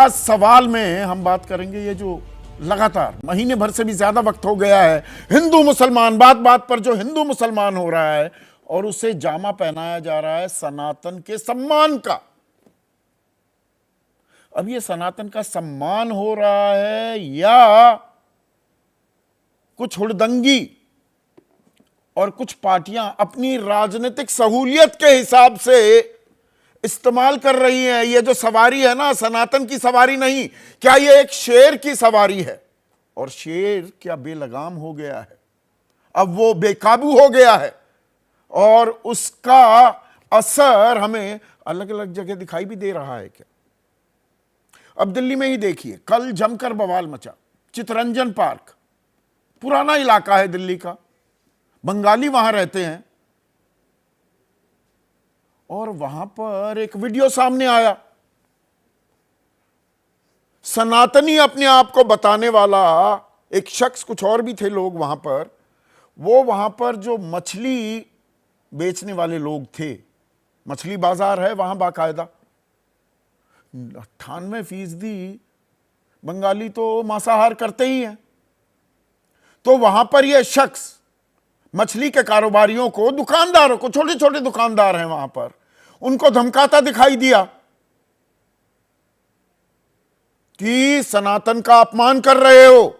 आज सवाल में हम बात करेंगे ये जो लगातार महीने भर से भी ज्यादा वक्त हो गया है हिंदू मुसलमान, बात बात पर जो हिंदू मुसलमान हो रहा है और उसे जामा पहनाया जा रहा है सनातन के सम्मान का। अब ये सनातन का सम्मान हो रहा है या कुछ हुड़दंगी और कुछ पार्टियां अपनी राजनीतिक सहूलियत के हिसाब से इस्तेमाल कर रही हैं। ये जो सवारी है ना, सनातन की सवारी नहीं, क्या ये एक शेर की सवारी है? और शेर क्या बेलगाम हो गया है, अब वो बेकाबू हो गया है और उसका असर हमें अलग अलग जगह दिखाई भी दे रहा है क्या? अब दिल्ली में ही देखिए, कल जमकर बवाल मचा। चितरंजन पार्क पुराना इलाका है दिल्ली का, बंगाली वहां रहते हैं और वहां पर एक वीडियो सामने आया। सनातनी अपने आप को बताने वाला एक शख्स, कुछ और भी थे लोग वहां पर, वो वहां पर जो मछली बेचने वाले लोग थे, मछली बाजार है वहां बाकायदा, 98% बंगाली तो मांसाहार करते ही हैं। तो वहां पर यह शख्स मछली के कारोबारियों को, दुकानदारों को, छोटे छोटे दुकानदार हैं वहां पर, उनको धमकाता दिखाई दिया कि सनातन का अपमान कर रहे हो।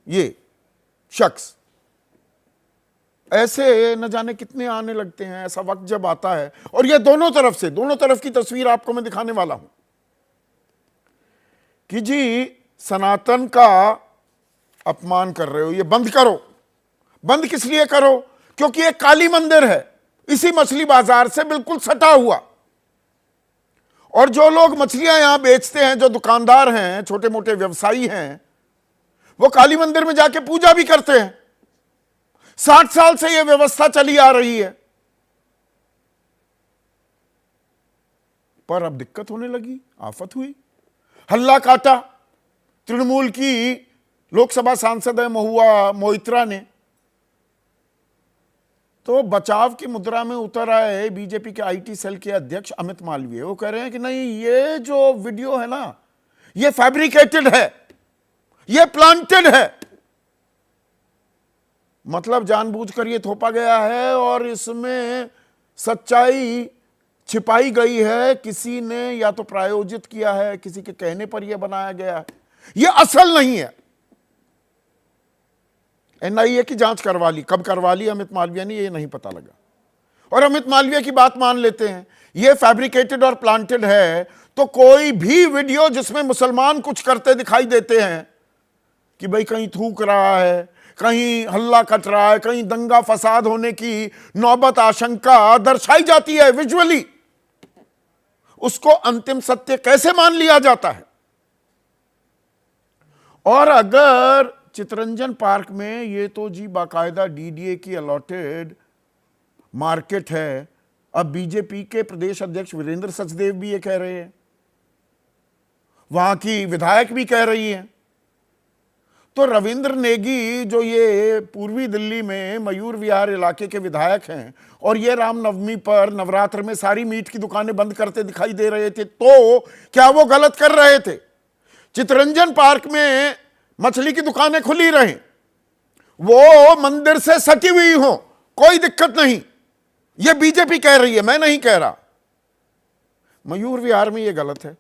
ये शख्स ऐसे न जाने कितने आने लगते हैं ऐसा वक्त जब आता है। और ये दोनों तरफ से, दोनों तरफ की तस्वीर आपको मैं दिखाने वाला हूं कि जी सनातन का अपमान कर रहे हो, ये बंद करो। बंद किस लिए करो? क्योंकि एक काली मंदिर है इसी मछली बाजार से बिल्कुल सटा हुआ, और जो लोग मछलियां यहां बेचते हैं, जो दुकानदार हैं, छोटे मोटे व्यवसायी हैं, वो काली मंदिर में जाके पूजा भी करते हैं। 60 साल से यह व्यवस्था चली आ रही है, पर अब दिक्कत होने लगी, आफत हुई, हल्ला काटा। तृणमूल की लोकसभा सांसद है महुआ मोइत्रा ने, तो बचाव की मुद्रा में उतर आए बीजेपी के आईटी सेल के अध्यक्ष अमित मालवीय। वो कह रहे हैं कि नहीं, ये जो वीडियो है ना, ये फैब्रिकेटेड है, ये प्लांटेड है, मतलब जानबूझकर ये थोपा गया है और इसमें सच्चाई छिपाई गई है। किसी ने या तो प्रायोजित किया है, किसी के कहने पर यह बनाया गया है, ये असल नहीं है। एनआईए की जांच करवा ली, कब करवा ली अमित मालवीय ने ये नहीं पता लगा। और अमित मालवीय की बात मान लेते हैं, ये फैब्रिकेटेड और प्लांटेड है, तो कोई भी वीडियो जिसमें मुसलमान कुछ करते दिखाई देते हैं कि भाई कहीं थूक रहा है, कहीं हल्ला कट रहा है, कहीं दंगा फसाद होने की नौबत आशंका दर्शाई जाती है विजुअली, उसको अंतिम सत्य कैसे मान लिया जाता है? और अगर चितरंजन पार्क में ये तो जी बाकायदा डीडीए की अलॉटेड मार्केट है, अब बीजेपी के प्रदेश अध्यक्ष वीरेंद्र सचदेव भी ये कह रहे हैं, वहां की विधायक भी कह रही हैं। तो रविंद्र नेगी जो ये पूर्वी दिल्ली में मयूर विहार इलाके के विधायक हैं और ये रामनवमी पर नवरात्र में सारी मीट की दुकानें बंद करते दिखाई दे रहे थे, तो क्या वो गलत कर रहे थे? चितरंजन पार्क में मछली की दुकानें खुली रहें, वो मंदिर से सटी हुई हो, कोई दिक्कत नहीं, ये बीजेपी कह रही है, मैं नहीं कह रहा। मयूर विहार में ये गलत है।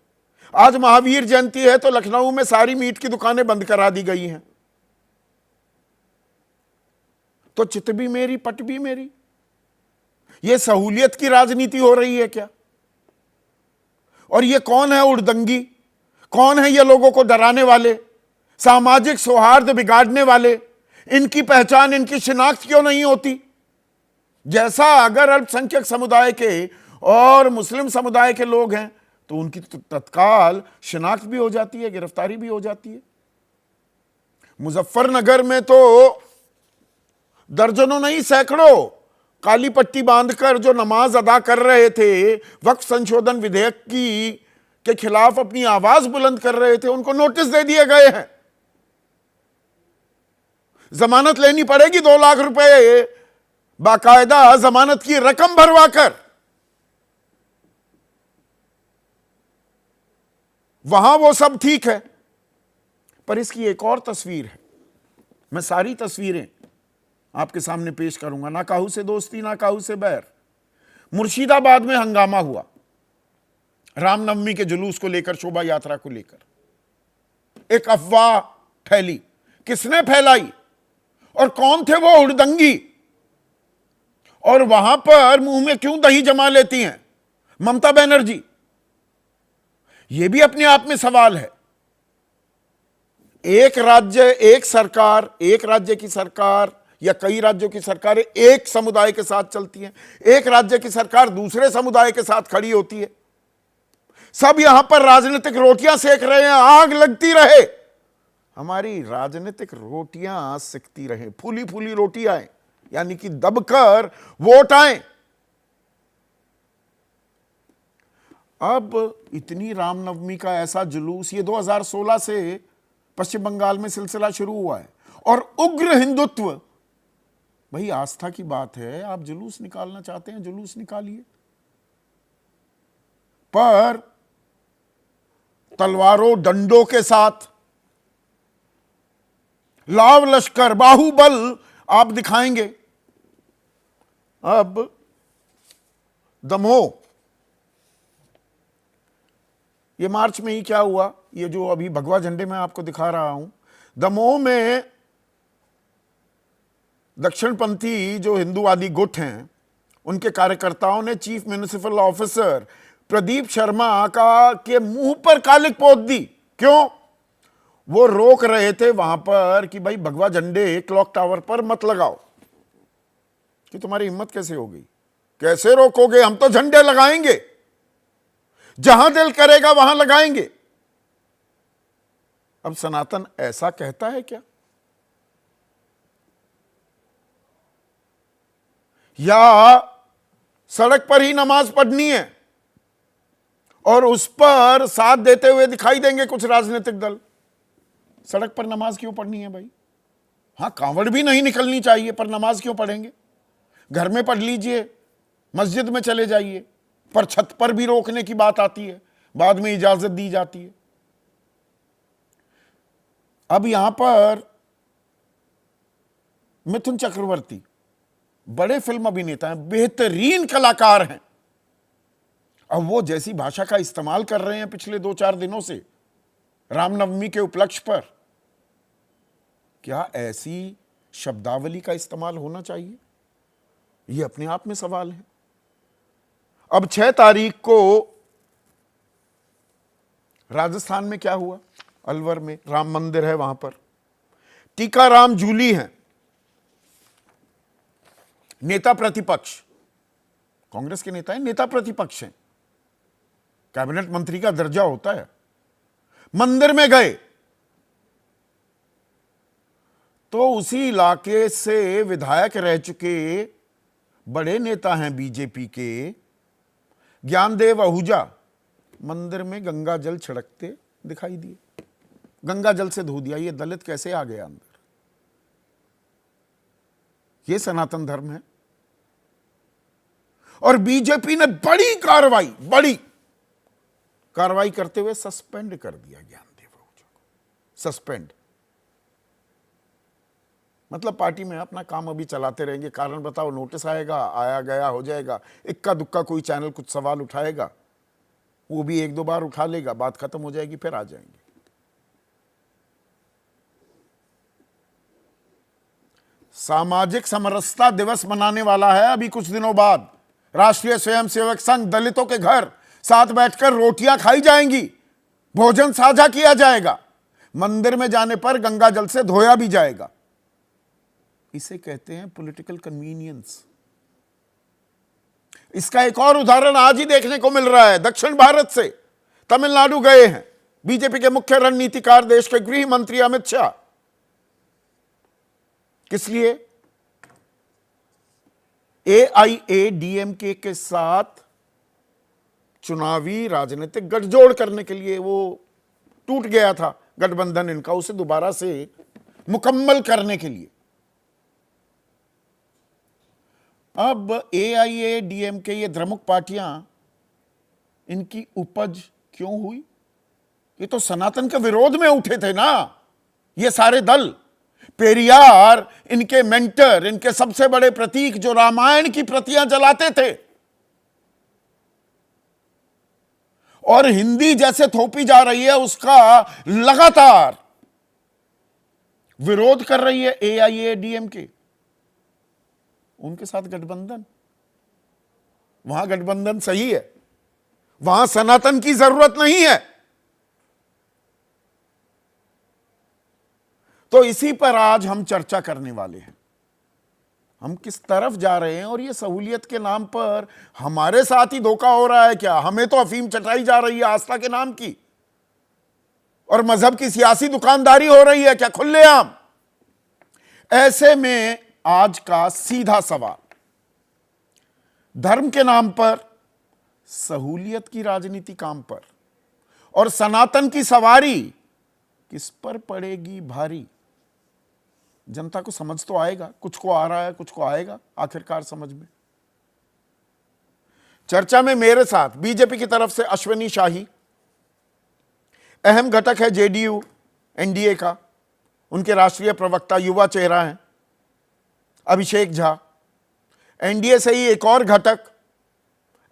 आज महावीर जयंती है तो लखनऊ में सारी मीट की दुकानें बंद करा दी गई हैं, तो चित भी मेरी पट भी मेरी। ये सहूलियत की राजनीति हो रही है क्या? और ये कौन है उड़दंगी? कौन है ये लोगों को डराने वाले, सामाजिक सौहार्द बिगाड़ने वाले? इनकी पहचान, इनकी शिनाख्त क्यों नहीं होती? जैसा अगर अल्पसंख्यक समुदाय के और मुस्लिम समुदाय के लोग हैं तो उनकी तत्काल शिनाख्त भी हो जाती है, गिरफ्तारी भी हो जाती है। मुजफ्फरनगर में तो दर्जनों नहीं सैकड़ों काली पट्टी बांधकर जो नमाज अदा कर रहे थे, वक्फ संशोधन विधेयक के खिलाफ अपनी आवाज बुलंद कर रहे थे, उनको नोटिस दे दिए गए हैं। जमानत लेनी पड़ेगी 2 लाख रुपए, बाकायदा जमानत की रकम भरवाकर। वहां वो सब ठीक है। पर इसकी एक और तस्वीर है, मैं सारी तस्वीरें आपके सामने पेश करूंगा। ना काहू से दोस्ती ना काहू से बैर। मुर्शिदाबाद में हंगामा हुआ रामनवमी के जुलूस को लेकर, शोभा यात्रा को लेकर। एक अफवाह फैली, किसने फैलाई और कौन थे वो हुड़दंगी, और वहां पर मुंह में क्यों दही जमा लेती हैं ममता बनर्जी? यह भी अपने आप में सवाल है। एक राज्य, एक सरकार, एक राज्य की सरकार या कई राज्यों की सरकारें एक समुदाय के साथ चलती हैं, एक राज्य की सरकार दूसरे समुदाय के साथ खड़ी होती है। सब यहां पर राजनीतिक रोटियां सेक रहे हैं, आग लगती रहे, हमारी राजनीतिक रोटियां सिकती रहे, फूली फूली रोटियां आए, यानी कि दबकर वोट आए। अब इतनी रामनवमी का ऐसा जुलूस, ये 2016 से पश्चिम बंगाल में सिलसिला शुरू हुआ है, और उग्र हिंदुत्व, भाई आस्था की बात है, आप जुलूस निकालना चाहते हैं जुलूस निकालिए, पर तलवारों डंडों के साथ, लाव लश्कर बाहुबल आप दिखाएंगे। अब दमोह, ये मार्च में ही क्या हुआ, ये जो अभी भगवा झंडे में आपको दिखा रहा हूं, दमोह में दक्षिणपंथी जो हिंदूवादी गुट हैं, उनके कार्यकर्ताओं ने chief municipal officer Pradeep Sharma का के मुंह पर कालिक पोत दी। क्यों? वो रोक रहे थे वहां पर कि भाई भगवा झंडे क्लॉक टावर पर मत लगाओ। कि तुम्हारी हिम्मत कैसे हो गई, कैसे रोकोगे, हम तो झंडे लगाएंगे, जहां दिल करेगा वहां लगाएंगे। अब सनातन ऐसा कहता है क्या? या सड़क पर ही नमाज पढ़नी है और उस पर साथ देते हुए दिखाई देंगे कुछ राजनीतिक दल? सड़क पर नमाज क्यों पढ़नी है भाई? हां, कांवड़ भी नहीं निकलनी चाहिए, पर नमाज क्यों पढ़ेंगे? घर में पढ़ लीजिए, मस्जिद में चले जाइए, पर छत पर भी रोकने की बात आती है, बाद में इजाजत दी जाती है। अब यहां पर मिथुन चक्रवर्ती बड़े फिल्म अभिनेता हैं, बेहतरीन कलाकार हैं, अब वो जैसी भाषा का इस्तेमाल कर रहे हैं पिछले 2-4 दिनों से रामनवमी के उपलक्ष्य पर, क्या ऐसी शब्दावली का इस्तेमाल होना चाहिए? यह अपने आप में सवाल है। अब 6 तारीख को राजस्थान में क्या हुआ, अलवर में राम मंदिर है, वहां पर टीकाराम जूली हैं, नेता प्रतिपक्ष, कांग्रेस के नेता हैं, नेता प्रतिपक्ष हैं, कैबिनेट मंत्री का दर्जा होता है। मंदिर में गए तो उसी इलाके से विधायक रह चुके बड़े नेता हैं बीजेपी के, ज्ञानदेव आहूजा, मंदिर में गंगा जल छिड़कते दिखाई दिए, गंगा जल से धो दिया। ये दलित कैसे आ गया अंदर? ये सनातन धर्म है। और बीजेपी ने बड़ी कार्रवाई करते हुए सस्पेंड कर दिया ज्ञानदेव आहूजा को। सस्पेंड मतलब पार्टी में अपना काम अभी चलाते रहेंगे, कारण बताओ, नोटिस आएगा, आया गया हो जाएगा, इक्का दुक्का कोई चैनल कुछ सवाल उठाएगा, वो भी 1-2 बार उठा लेगा, बात खत्म हो जाएगी, फिर आ जाएंगे। सामाजिक समरसता दिवस मनाने वाला है अभी कुछ दिनों बाद। राष्ट्रीय स्वयंसेवक संघ, दलितों के घर साथ बैठकर रोटियां खाई जाएंगी, भोजन साझा किया जाएगा, मंदिर में जाने पर गंगा जल से धोया भी जाएगा। इसे कहते हैं पॉलिटिकल कन्वीनियंस। इसका एक और उदाहरण आज ही देखने को मिल रहा है। दक्षिण भारत से तमिलनाडु गए हैं बीजेपी के मुख्य रणनीतिकार, देश के गृह मंत्री अमित शाह। किस लिए? AIADMK के साथ चुनावी राजनीतिक गठजोड़ करने के लिए। वो टूट गया था गठबंधन इनका, उसे दोबारा से मुकम्मल करने के लिए। अब AIADMK, ये द्रमुक पार्टियां, इनकी उपज क्यों हुई? ये तो सनातन के विरोध में उठे थे ना ये सारे दल। पेरियार इनके मेंटर, इनके सबसे बड़े प्रतीक, जो रामायण की प्रतियां जलाते थे और हिंदी जैसे थोपी जा रही है उसका लगातार विरोध कर रही है AIADMK, उनके साथ गठबंधन। वहां गठबंधन सही है, वहां सनातन की जरूरत नहीं है। तो इसी पर आज हम चर्चा करने वाले हैं, हम किस तरफ जा रहे हैं और ये सहूलियत के नाम पर हमारे साथ ही धोखा हो रहा है क्या? हमें तो अफीम चटाई जा रही है आस्था के नाम की, और मजहब की सियासी दुकानदारी हो रही है क्या खुलेआम? ऐसे में आज का सीधा सवाल, धर्म के नाम पर सहूलियत की राजनीति काम पर और सनातन की सवारी किस पर पड़ेगी भारी? जनता को समझ तो आएगा, कुछ को आ रहा है, कुछ को आएगा आखिरकार समझ में। चर्चा में मेरे साथ बीजेपी की तरफ से अश्विनी शाही, अहम घटक है JDU NDA का, उनके राष्ट्रीय प्रवक्ता, युवा चेहरा हैं अभिषेक झा। NDA से ही एक और घटक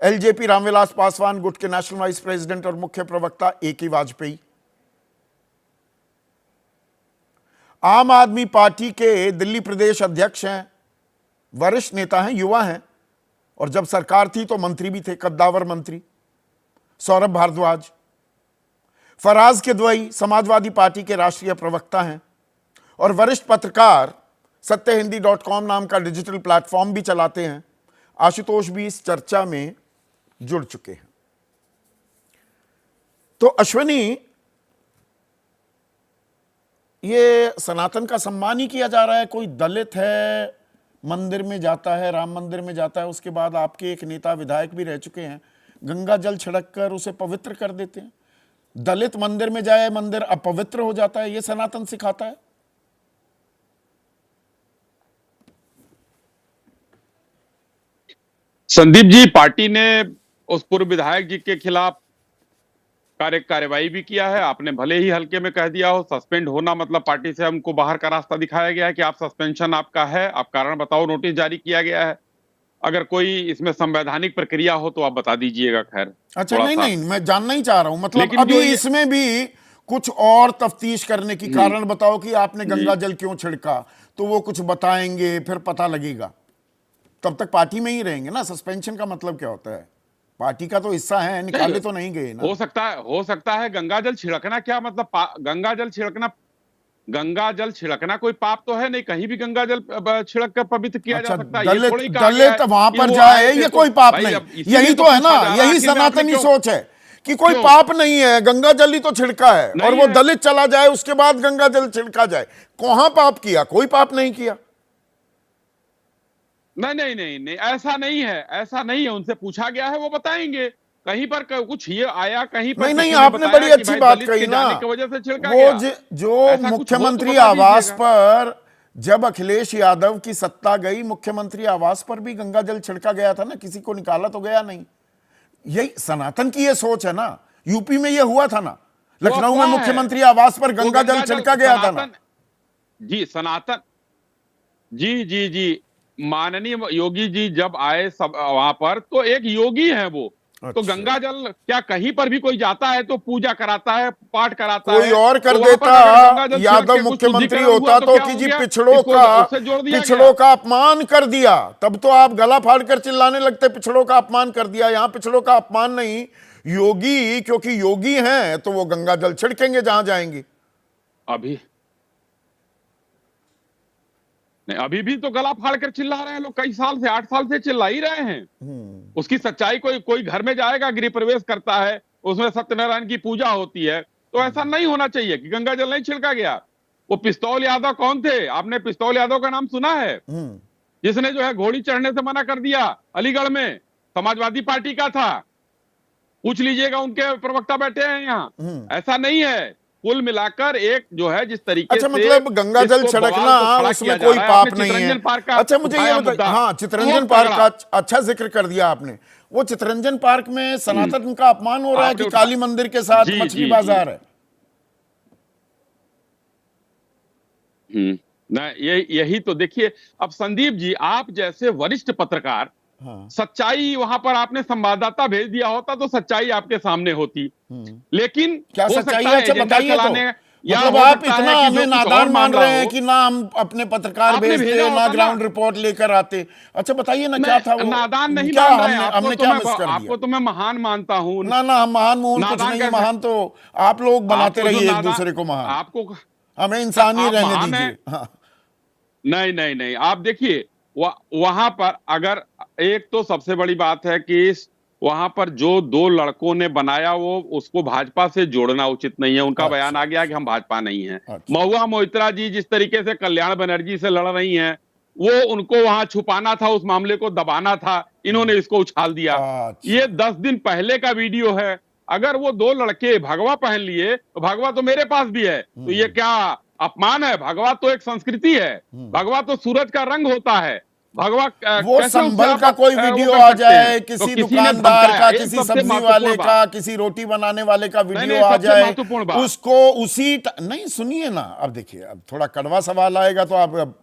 LJP रामविलास पासवान, गुट के नेशनल वाइस प्रेसिडेंट और मुख्य प्रवक्ता AK वाजपेयी। आम आदमी पार्टी के दिल्ली प्रदेश अध्यक्ष हैं, वरिष्ठ नेता हैं, युवा हैं, और जब सरकार थी तो मंत्री भी थे, कद्दावर मंत्री सौरभ भारद्वाज। फराज किदवई समाजवादी पार्टी के राष्ट्रीय प्रवक्ता हैं और वरिष्ठ पत्रकार, सत्यहिंदी.com नाम का डिजिटल प्लेटफॉर्म भी चलाते हैं। आशुतोष भी इस चर्चा में जुड़ चुके हैं। तो अश्विनी, ये सनातन का सम्मान ही किया जा रहा है। कोई दलित है, मंदिर में जाता है, राम मंदिर में जाता है, उसके बाद आपके एक नेता विधायक भी रह चुके हैं, गंगा जल छिड़क कर उसे पवित्र कर देते हैं। दलित मंदिर में जाए, मंदिर अपवित्र हो जाता है, ये सनातन सिखाता है। संदीप जी, पार्टी ने उस पूर्व विधायक जी के खिलाफ कार्यवाही भी किया है। आपने भले ही हल्के में कह दिया हो, सस्पेंड होना मतलब पार्टी से हमको बाहर का रास्ता दिखाया गया है कि आप सस्पेंशन आपका है, आप कारण बताओ, नोटिस जारी किया गया है। अगर कोई इसमें संवैधानिक प्रक्रिया हो तो आप बता दीजिएगा। खैर, अच्छा, नहीं, मैं जानना ही चाह रहा हूं, मतलब अभी इसमें भी कुछ और तफ्तीश करने की कारण बताओ कि आपने गंगा जल क्यों छिड़का, तो वो कुछ बताएंगे, फिर पता लगेगा। तब तक पार्टी में ही रहेंगे ना। सस्पेंशन का मतलब क्या होता है? पार्टी का तो हिस्सा है, निकाले तो नहीं गए ना। हो सकता है गंगा जल छिड़कना, क्या मतलब गंगा जल छिड़कना कोई पाप तो है नहीं, कहीं भी गंगा जल छिड़क कर पवित्र किया जा सकता है। दलित वहां पर जाए, ये कोई पाप नहीं। यही तो है ना, यही सनातनी सोच है कि कोई पाप नहीं है, गंगा जल ही तो छिड़का है, और वो दलित चला जाए उसके बाद गंगा जल छिड़का जाए, कहां पाप किया? कोई पाप नहीं किया। नहीं, ऐसा नहीं है। उनसे पूछा गया है, वो बताएंगे। कहीं पर कुछ ये आया, कहीं पर नहीं, आपने बड़ी अच्छी बात कही ना, वो जो मुख्यमंत्री आवास पर, जब अखिलेश यादव की सत्ता गई, मुख्यमंत्री आवास पर भी गंगा जल छिड़का गया था ना, किसी को निकाला तो गया नहीं। यही सनातन की ये सोच है ना। यूपी में ये हुआ था ना, लखनऊ में मुख्यमंत्री आवास पर गंगा जल छिड़का गया था ना। जी, सनातन, जी, माननीय योगी जी जब आए सब वहां पर, तो एक योगी है वो। अच्छा। तो गंगा जल क्या कहीं पर भी कोई जाता है तो पूजा कराता है, पाठ कराता है। कोई और कर देता, यादव मुख्यमंत्री होता तो कि जी पिछड़ों का अपमान कर दिया, तब तो आप गला फाड़ कर चिल्लाने लगते, पिछड़ों का अपमान कर दिया। यहां पिछड़ों का अपमान नहीं, योगी क्योंकि योगी हैं तो वो गंगा जल छिड़केंगे जहां जाएंगे। अभी भी तो गला फाड़ कर चिल्ला रहे हैं लोग, कई साल से, 8 साल से चिल्ला ही रहे हैं। उसकी सच्चाई, कोई घर में जाएगा, गृह प्रवेश करता है, उसमें सत्यनारायण की पूजा होती है, तो ऐसा नहीं होना चाहिए कि गंगा जल नहीं छिड़का गया। वो पिस्तौल यादव कौन थे? आपने पिस्तौल यादव का नाम सुना है? जिसने जो है घोड़ी चढ़ने से मना कर दिया अलीगढ़ में, समाजवादी पार्टी का था। पूछ लीजिएगा, उनके प्रवक्ता बैठे हैं यहाँ। ऐसा नहीं है। कुल मिलाकर एक जो है जिस तरीके से, मतलब गंगा जल छिड़कना उसमें कोई पाप नहीं है। अच्छा, मुझे ये बताइए, हाँ, चितरंजन पार्क का अच्छा जिक्र कर दिया आपने। वो चितरंजन पार्क में सनातन का अपमान हो रहा है कि काली मंदिर के साथ मछली बाजार है? ना यही तो देखिए, अब संदीप जी, आप जैसे वरिष्ठ पत्रकार, हाँ। सच्चाई वहां पर आपने संवाददाता भेज दिया होता तो सच्चाई आपके सामने होती, लेकिन क्या हो सच्चाई सकता है? है अच्छा एजेंडा बताइए तो। चलाने, या मतलब हो आप सकता इतना है कि हमें जो कुछ और नादान मान मान रहा रहे हैं हो। कि ना हम अपने पत्रकार आपने भेजा भेजते, ना होता ना। ग्राउंड रिपोर्ट लेकर आते। अच्छा बताइए ना, क्या था मैं वो? नादान नहीं क्या मान रहे हैं हमने आपको, हमने तो क्या मैं मिस कर दिया? आपको तो मैं महान मानता हूं। ना ना, हम महान मून कुछ नादान नहीं, कैसे? महान तो आप लोग बनाते आपको जो रहिए एक नादान, दूसरे को महान। आपको हमें इंसान ही आप रहने महान हैं। दीजिए। हाँ। नहीं नहीं नहीं, आप देखिए, वहां पर अगर, एक तो सबसे बड़ी बात है कि वहां पर जो दो लड़कों ने बनाया, वो उसको भाजपा से जोड़ना उचित नहीं है। उनका बयान अच्छा आ गया कि हम भाजपा नहीं है। अच्छा। महुआ मोइत्रा जी जिस तरीके से कल्याण बनर्जी से लड़ रही हैं, वो उनको वहां छुपाना था, उस मामले को दबाना था, इन्होंने इसको उछाल दिया। अच्छा। ये 10 दिन पहले का वीडियो है। अगर वो दो लड़के भगवा पहन लिए, तो भगवा तो मेरे पास भी है, तो ये क्या अपमान है? भगवा तो एक संस्कृति है, भगवा तो सूरज का रंग होता है। भगवा वो कैसे उससे संभल आप का कोई वो वीडियो कर आ सकते हैं? जाए, तो किसी किसी ने दुकानदार धमकाया, का, ये किसी सबसे सब्जी वाले महत्वपूर्ण बात। का, किसी रोटी बनाने वाले का नहीं वीडियो नहीं, आ सबसे जाए, महत्वपूर्ण बात। उसको नहीं, सुनिए ना। अब देखिए, अब थोड़ा कड़वा सवाल आएगा तो आप अब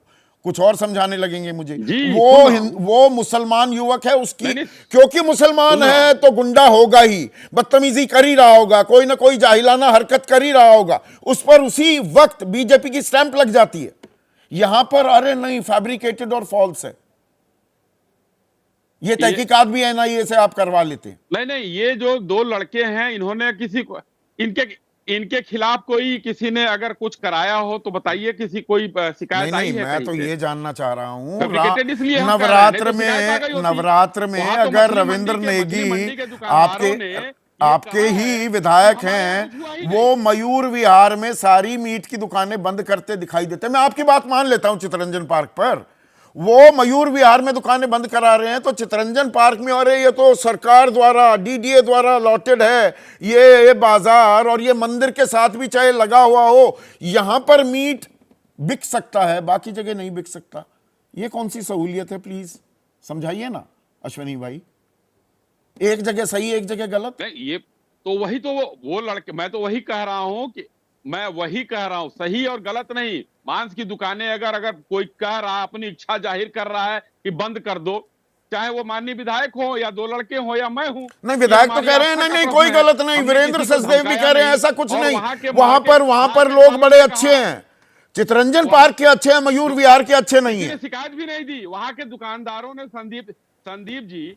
कुछ और समझाने लगेंगे मुझे। जी, सुन रहा हूं। वो मुसलमान युवक है, उसकी नहीं नहीं, क्योंकि मुसलमान सुन रहा है हूं। तो गुंडा होगा ही, बदतमीजी कर ही रहा होगा, कोई ना कोई जाहिलाना हरकत कर ही रहा होगा, उस पर उसी वक्त बीजेपी की स्टैंप लग जाती है। यहां पर अरे नहीं, फैब्रिकेटेड और फॉल्स है। ये तहकीकात भी एनआईए से आप करवा लेते हैं। नहीं नहीं, ये जो दो लड़के हैं, इन्होंने किसी को, इनके इनके खिलाफ कोई, किसी ने अगर कुछ कराया हो तो बताइए, किसी कोई शिकायत नहीं आई है मैं कहीं तो से? ये जानना चाह रहा हूं, फैब्रिकेटेड इसलिए हम कह रहे हैं, नहीं नवरात्र तो शिकायत आ गई में, होती। नवरात्र में वहां तो अगर मछली रविंद्र मंडी नेगी के दुकानदारों आपके ने ये आपके कहा है ही कि विधायक हमारे यहाँ हैं, कुछ हुआ ही वो नहीं। मयूर विहार में सारी मीट की दुकानें बंद करते दिखाई देते हैं। मैं आपकी बात मान लेता हूं चित्तरंजन पार्क पर, वो मयूर विहार में दुकानें बंद करा रहे हैं, तो चित्तरंजन पार्क में, अरे ये तो सरकार द्वारा, डीडीए द्वारा अलॉटेड है ये बाजार, और ये मंदिर के साथ भी चाहे लगा हुआ हो, यहां पर मीट बिक सकता है, बाकी जगह नहीं बिक सकता। ये कौन सी सहूलियत है? प्लीज समझाइए ना अश्वनी भाई। एक जगह सही, एक जगह गलत। नहीं, ये तो वही तो वो लड़के, मैं तो वही कह रहा हूं कि, मैं वही कह रहा हूं, सही और गलत नहीं। मांस की दुकानें अगर कोई कह रहा, अपनी इच्छा जाहिर कर रहा है कि बंद कर दो, चाहे वो माननीय विधायक हो, या दो लड़के हो, या मैं हूं, नहीं, विधायक तो कह रहे हैं नहीं नहीं कोई गलत नहीं, वीरेंद्र सचदेव भी कह रहे हैं ऐसा कुछ नहीं। वहां पर लोग बड़े अच्छे हैं, चित्तरंजन पार्क के अच्छे हैं, मयूर विहार के अच्छे नहीं है। शिकायत भी नहीं दी। वहां के दुकानदारों ने, संदीप जी,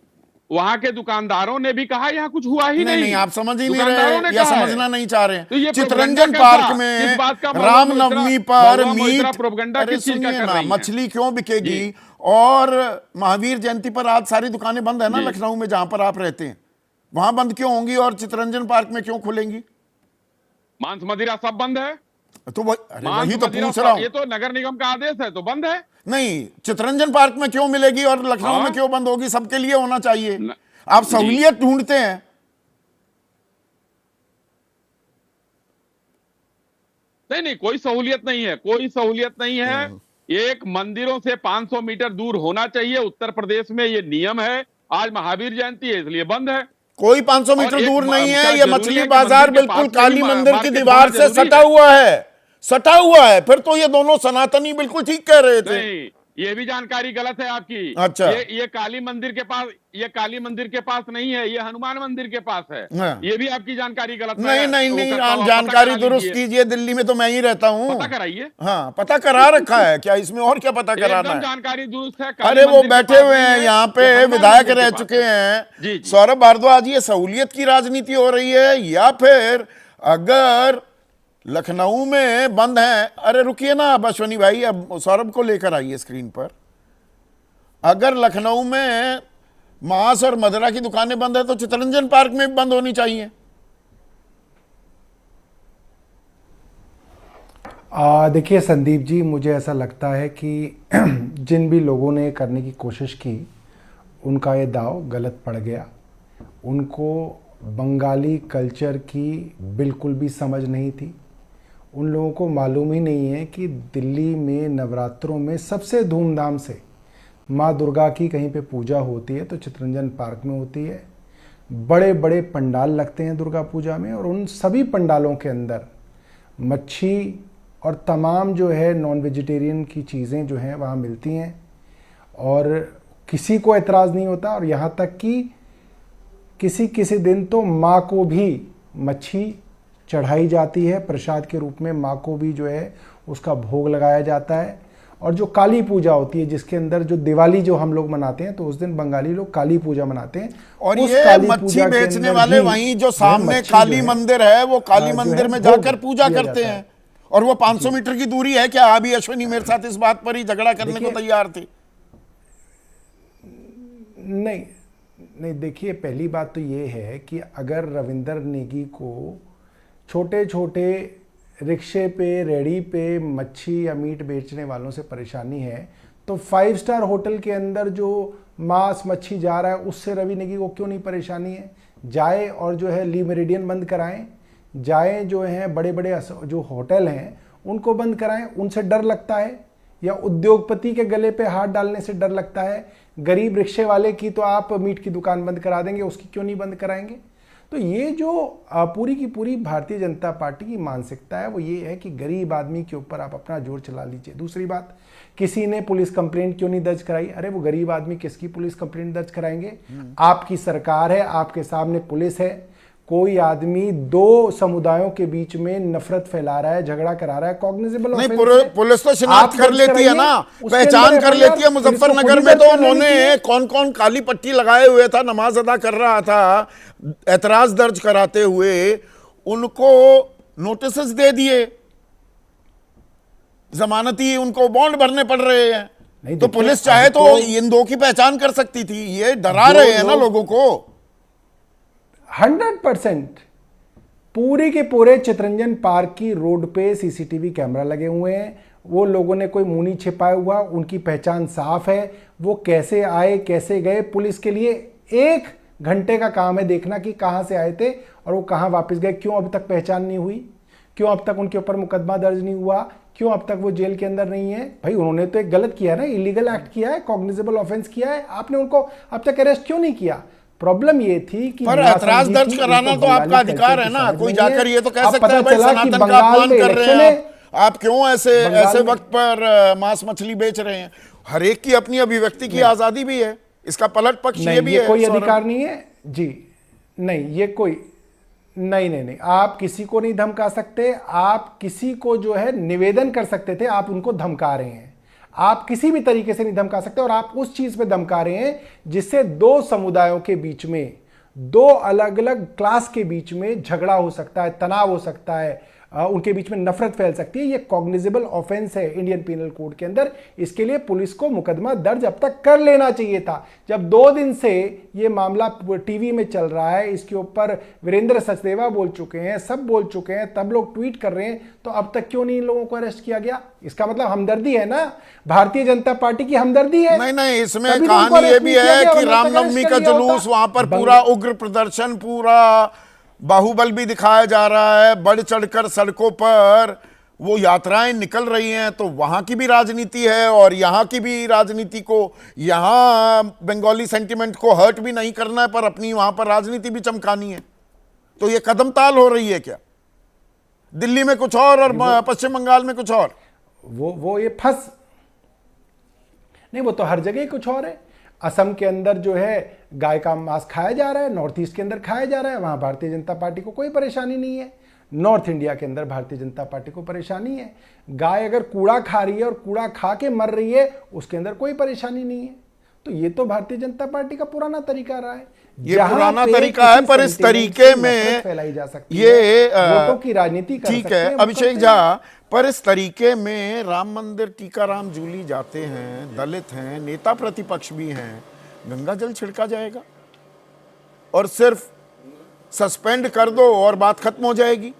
वहां के दुकानदारों ने भी कहा यहाँ कुछ हुआ ही नहीं। नहीं, आप समझ ही नहीं रहे या समझना नहीं चाह रहे हैं। तो ये चित्तरंजन पार्क में रामनवमी पर मीट, प्रोपेगेंडा अरे किस चीज का सुनिए कर ना, रही हैं? मछली क्यों बिकेगी? और महावीर जयंती पर आज सारी दुकानें बंद है ना लखनऊ में, जहां पर आप रहते हैं, वहां बंद क्यों होंगी और चित्तरंजन पार्क में क्यों खुलेंगी? मांस मदिरा सब बंद है। तो वही तो पूछ रहा हूं। ये तो नगर निगम का आदेश है, तो बंद है। नहीं, चित्तरंजन पार्क में क्यों मिलेगी और लखनऊ में क्यों बंद होगी? सबके लिए होना चाहिए। आप सहूलियत ढूंढते हैं। नहीं नहीं, कोई सहूलियत नहीं है, कोई सहूलियत नहीं है। एक मंदिरों से 500 मीटर दूर होना चाहिए, उत्तर प्रदेश में ये नियम है। आज महावीर जयंती है इसलिए बंद है। कोई 500 मीटर दूर नहीं है। ये मछली बाजार बिल्कुल काली मंदिर की दीवार से सटा हुआ है। फिर तो ये दोनों सनातनी बिल्कुल ठीक कह रहे थे। नहीं, ये भी जानकारी गलत है आपकी। अच्छा, ये काली मंदिर के पास, ये काली मंदिर के पास नहीं है, ये हनुमान मंदिर के पास है। ये भी आपकी जानकारी गलत है। नहीं, जानकारी दुरुस्त कीजिए। दिल्ली में तो मैं ही रहता हूँ। पता कराइए। हाँ, पता करा रखा है क्या? इसमें और क्या पता कराना है? जानकारी दुरुस्त है। अरे वो बैठे हुए हैं यहाँ पे, विधायक रह चुके हैं सौरभ भारद्वाज। ये सहूलियत की राजनीति हो रही है, या फिर अगर लखनऊ में बंद है, अरे रुकिए ना अब अश्वनी भाई, अब सौरभ को लेकर आइए स्क्रीन पर। अगर लखनऊ में मांस और मदिरा की दुकानें बंद है तो चित्तरंजन पार्क में भी बंद होनी चाहिए। देखिए संदीप जी, मुझे ऐसा लगता है कि जिन भी लोगों ने करने की कोशिश की, उनका ये दाव गलत पड़ गया। उनको बंगाली कल्चर की बिल्कुल भी समझ नहीं थी। उन लोगों को मालूम ही नहीं है कि दिल्ली में नवरात्रों में सबसे धूमधाम से माँ दुर्गा की कहीं पे पूजा होती है तो चित्तरंजन पार्क में होती है। बड़े बड़े पंडाल लगते हैं दुर्गा पूजा में, और उन सभी पंडालों के अंदर मच्छी और तमाम जो है नॉन वेजिटेरियन की चीज़ें जो हैं वहाँ मिलती हैं और किसी को एतराज़ नहीं होता। और यहाँ तक कि किसी किसी दिन तो माँ को भी मच्छी चढ़ाई जाती है प्रसाद के रूप में, माँ को भी जो है उसका भोग लगाया जाता है। और जो काली पूजा होती है जिसके अंदर जो दिवाली जो हम लोग मनाते हैं, तो उस दिन बंगाली लोग काली पूजा मनाते हैं। और उस ये काली मच्छी पूजा के बेचने अंदर वाले भी वहीं जो है सामने मच्छी काली जो है, मंदिर है वो काली जो मंदिर है में भोग जाकर पूजा किया करते जाता हैं। है। और वो 500 मीटर की दूरी है क्या? अभी अश्विनी मेरे साथ इस बात पर ही झगड़ा करने को देखिए, तैयार थे। नहीं नहीं, देखिए पहली बात तो ये है कि अगर रविंदर नेगी को छोटे छोटे रिक्शे पे, रेडी पे मच्छी या मीट बेचने वालों से परेशानी है, तो 5 स्टार होटल के अंदर जो मांस मच्छी जा रहा है उससे रवि नेगी को क्यों नहीं परेशानी है? जाए और जो है ली मेरिडियन बंद कराएं, जाए जो है बड़े बड़े जो होटल हैं उनको बंद कराएं। उनसे डर लगता है या उद्योगपति के गले पे हाथ डालने से डर लगता है? गरीब रिक्शे वाले की तो आप मीट की दुकान बंद करा देंगे, उसकी क्यों नहीं बंद कराएंगे? तो ये जो पूरी की पूरी भारतीय जनता पार्टी की मानसिकता है वो ये है कि गरीब आदमी के ऊपर आप अपना जोर चला लीजिए। दूसरी बात, किसी ने पुलिस कंप्लेंट क्यों नहीं दर्ज कराई? अरे वो गरीब आदमी किसकी पुलिस कंप्लेंट दर्ज कराएंगे? आपकी सरकार है, आपके सामने पुलिस है। कोई आदमी दो समुदायों के बीच में नफरत फैला रहा है, झगड़ा करा रहा है, कॉग्निजेबल नहीं, ऑफेंस है। पुलिस तो शिनाख्त कर लेती है ना, पहचान कर लेती है। मुजफ्फरनगर में तो उन्होंने कौन कौन काली पट्टी लगाए हुए था, नमाज अदा कर रहा था, एतराज दर्ज कराते हुए उनको नोटिस दे दिए, जमानती उनको बॉन्ड भरने पड़ रहे हैं। तो पुलिस चाहे तो इन दो की पहचान कर सकती थी। ये डरा रहे हैं ना लोगों को। 100% पूरे के पूरे चितरंजन पार्क की रोड पे सीसीटीवी कैमरा लगे हुए हैं। वो लोगों ने कोई मुंह नहीं छिपाया हुआ, उनकी पहचान साफ है। वो कैसे आए कैसे गए, पुलिस के लिए 1 घंटे का काम है देखना कि कहां से आए थे और वो कहां वापस गए। क्यों अभी तक पहचान नहीं हुई? क्यों अब तक उनके ऊपर मुकदमा दर्ज नहीं हुआ? क्यों अब तक वो जेल के अंदर नहीं है? भाई उन्होंने तो एक गलत किया ना, इलीगल एक्ट किया है, कॉग्निजेबल ऑफेंस किया है। आपने उनको अब तक अरेस्ट क्यों नहीं किया? प्रॉब्लम ये थी कि पर ऐतराज दर्ज कराना तो आपका अधिकार है ना। कोई जाकर ये तो कह सकता है भाई सनातन का अपमान कर रहे हैं आप क्यों ऐसे वक्त पर मांस मछली बेच रहे हैं। हर एक की अपनी अभिव्यक्ति की आजादी भी है, इसका पलट पक्ष ये भी है। कोई अधिकार नहीं है जी, नहीं ये कोई नहीं, आप किसी को नहीं धमका सकते। आप किसी को जो है निवेदन कर सकते थे, आप उनको धमका रहे हैं। आप किसी भी तरीके से नहीं धमका सकते और आप उस चीज पे धमका रहे हैं जिससे 2 समुदायों के बीच में, 2 अलग अलग क्लास के बीच में झगड़ा हो सकता है, तनाव हो सकता है, उनके बीच में नफरत फैल सकती है। ये कॉग्निजेबल ऑफेंस है इंडियन पीनल कोड के अंदर। इसके लिए पुलिस को मुकदमा दर्ज अब तक कर लेना चाहिए था। जब 2 दिन से ये मामला टीवी में चल रहा है, इसके ऊपर वीरेंद्र सचदेवा बोल चुके हैं, सब बोल चुके हैं, तब लोग ट्वीट कर रहे हैं, तो अब तक क्यों नहीं इन लोगों को अरेस्ट किया गया? इसका मतलब हमदर्दी है ना, भारतीय जनता पार्टी की हमदर्दी है। नहीं, इसमें कहानी ये भी है कि रामनवमी का जुलूस, वहां पर पूरा उग्र प्रदर्शन, पूरा बाहुबल भी दिखाया जा रहा है, बढ़ चढ़कर सड़कों पर वो यात्राएं निकल रही हैं। तो वहां की भी राजनीति है और यहां की भी राजनीति को, यहां बंगाली सेंटिमेंट को हर्ट भी नहीं करना है पर अपनी वहां पर राजनीति भी चमकानी है। तो ये कदम ताल हो रही है क्या? दिल्ली में कुछ और पश्चिम बंगाल में कुछ और। वो ये फंस नहीं, वो तो हर जगह कुछ और है। असम के अंदर जो है गाय का मांस खाया जा रहा है, नॉर्थ ईस्ट के अंदर खाया जा रहा है, वहां भारतीय जनता पार्टी को कोई परेशानी नहीं है। नॉर्थ इंडिया के अंदर भारतीय जनता पार्टी को परेशानी है। गाय अगर कूड़ा खा रही है और कूड़ा खा के मर रही है, उसके अंदर कोई परेशानी नहीं है। तो ये तो भारतीय जनता पार्टी का पुराना तरीका रहा है। ये पुराना तरीका है, पर इस तरीके में फैलाई जा सकती ये है, वोटों की राजनीति कर ठीक है अभिषेक झा, पर इस तरीके में राम मंदिर टीकाराम जूली जाते हैं, दलित हैं, नेता प्रतिपक्ष भी हैं, गंगा जल छिड़का जाएगा और सिर्फ सस्पेंड कर दो और बात खत्म हो जाएगी।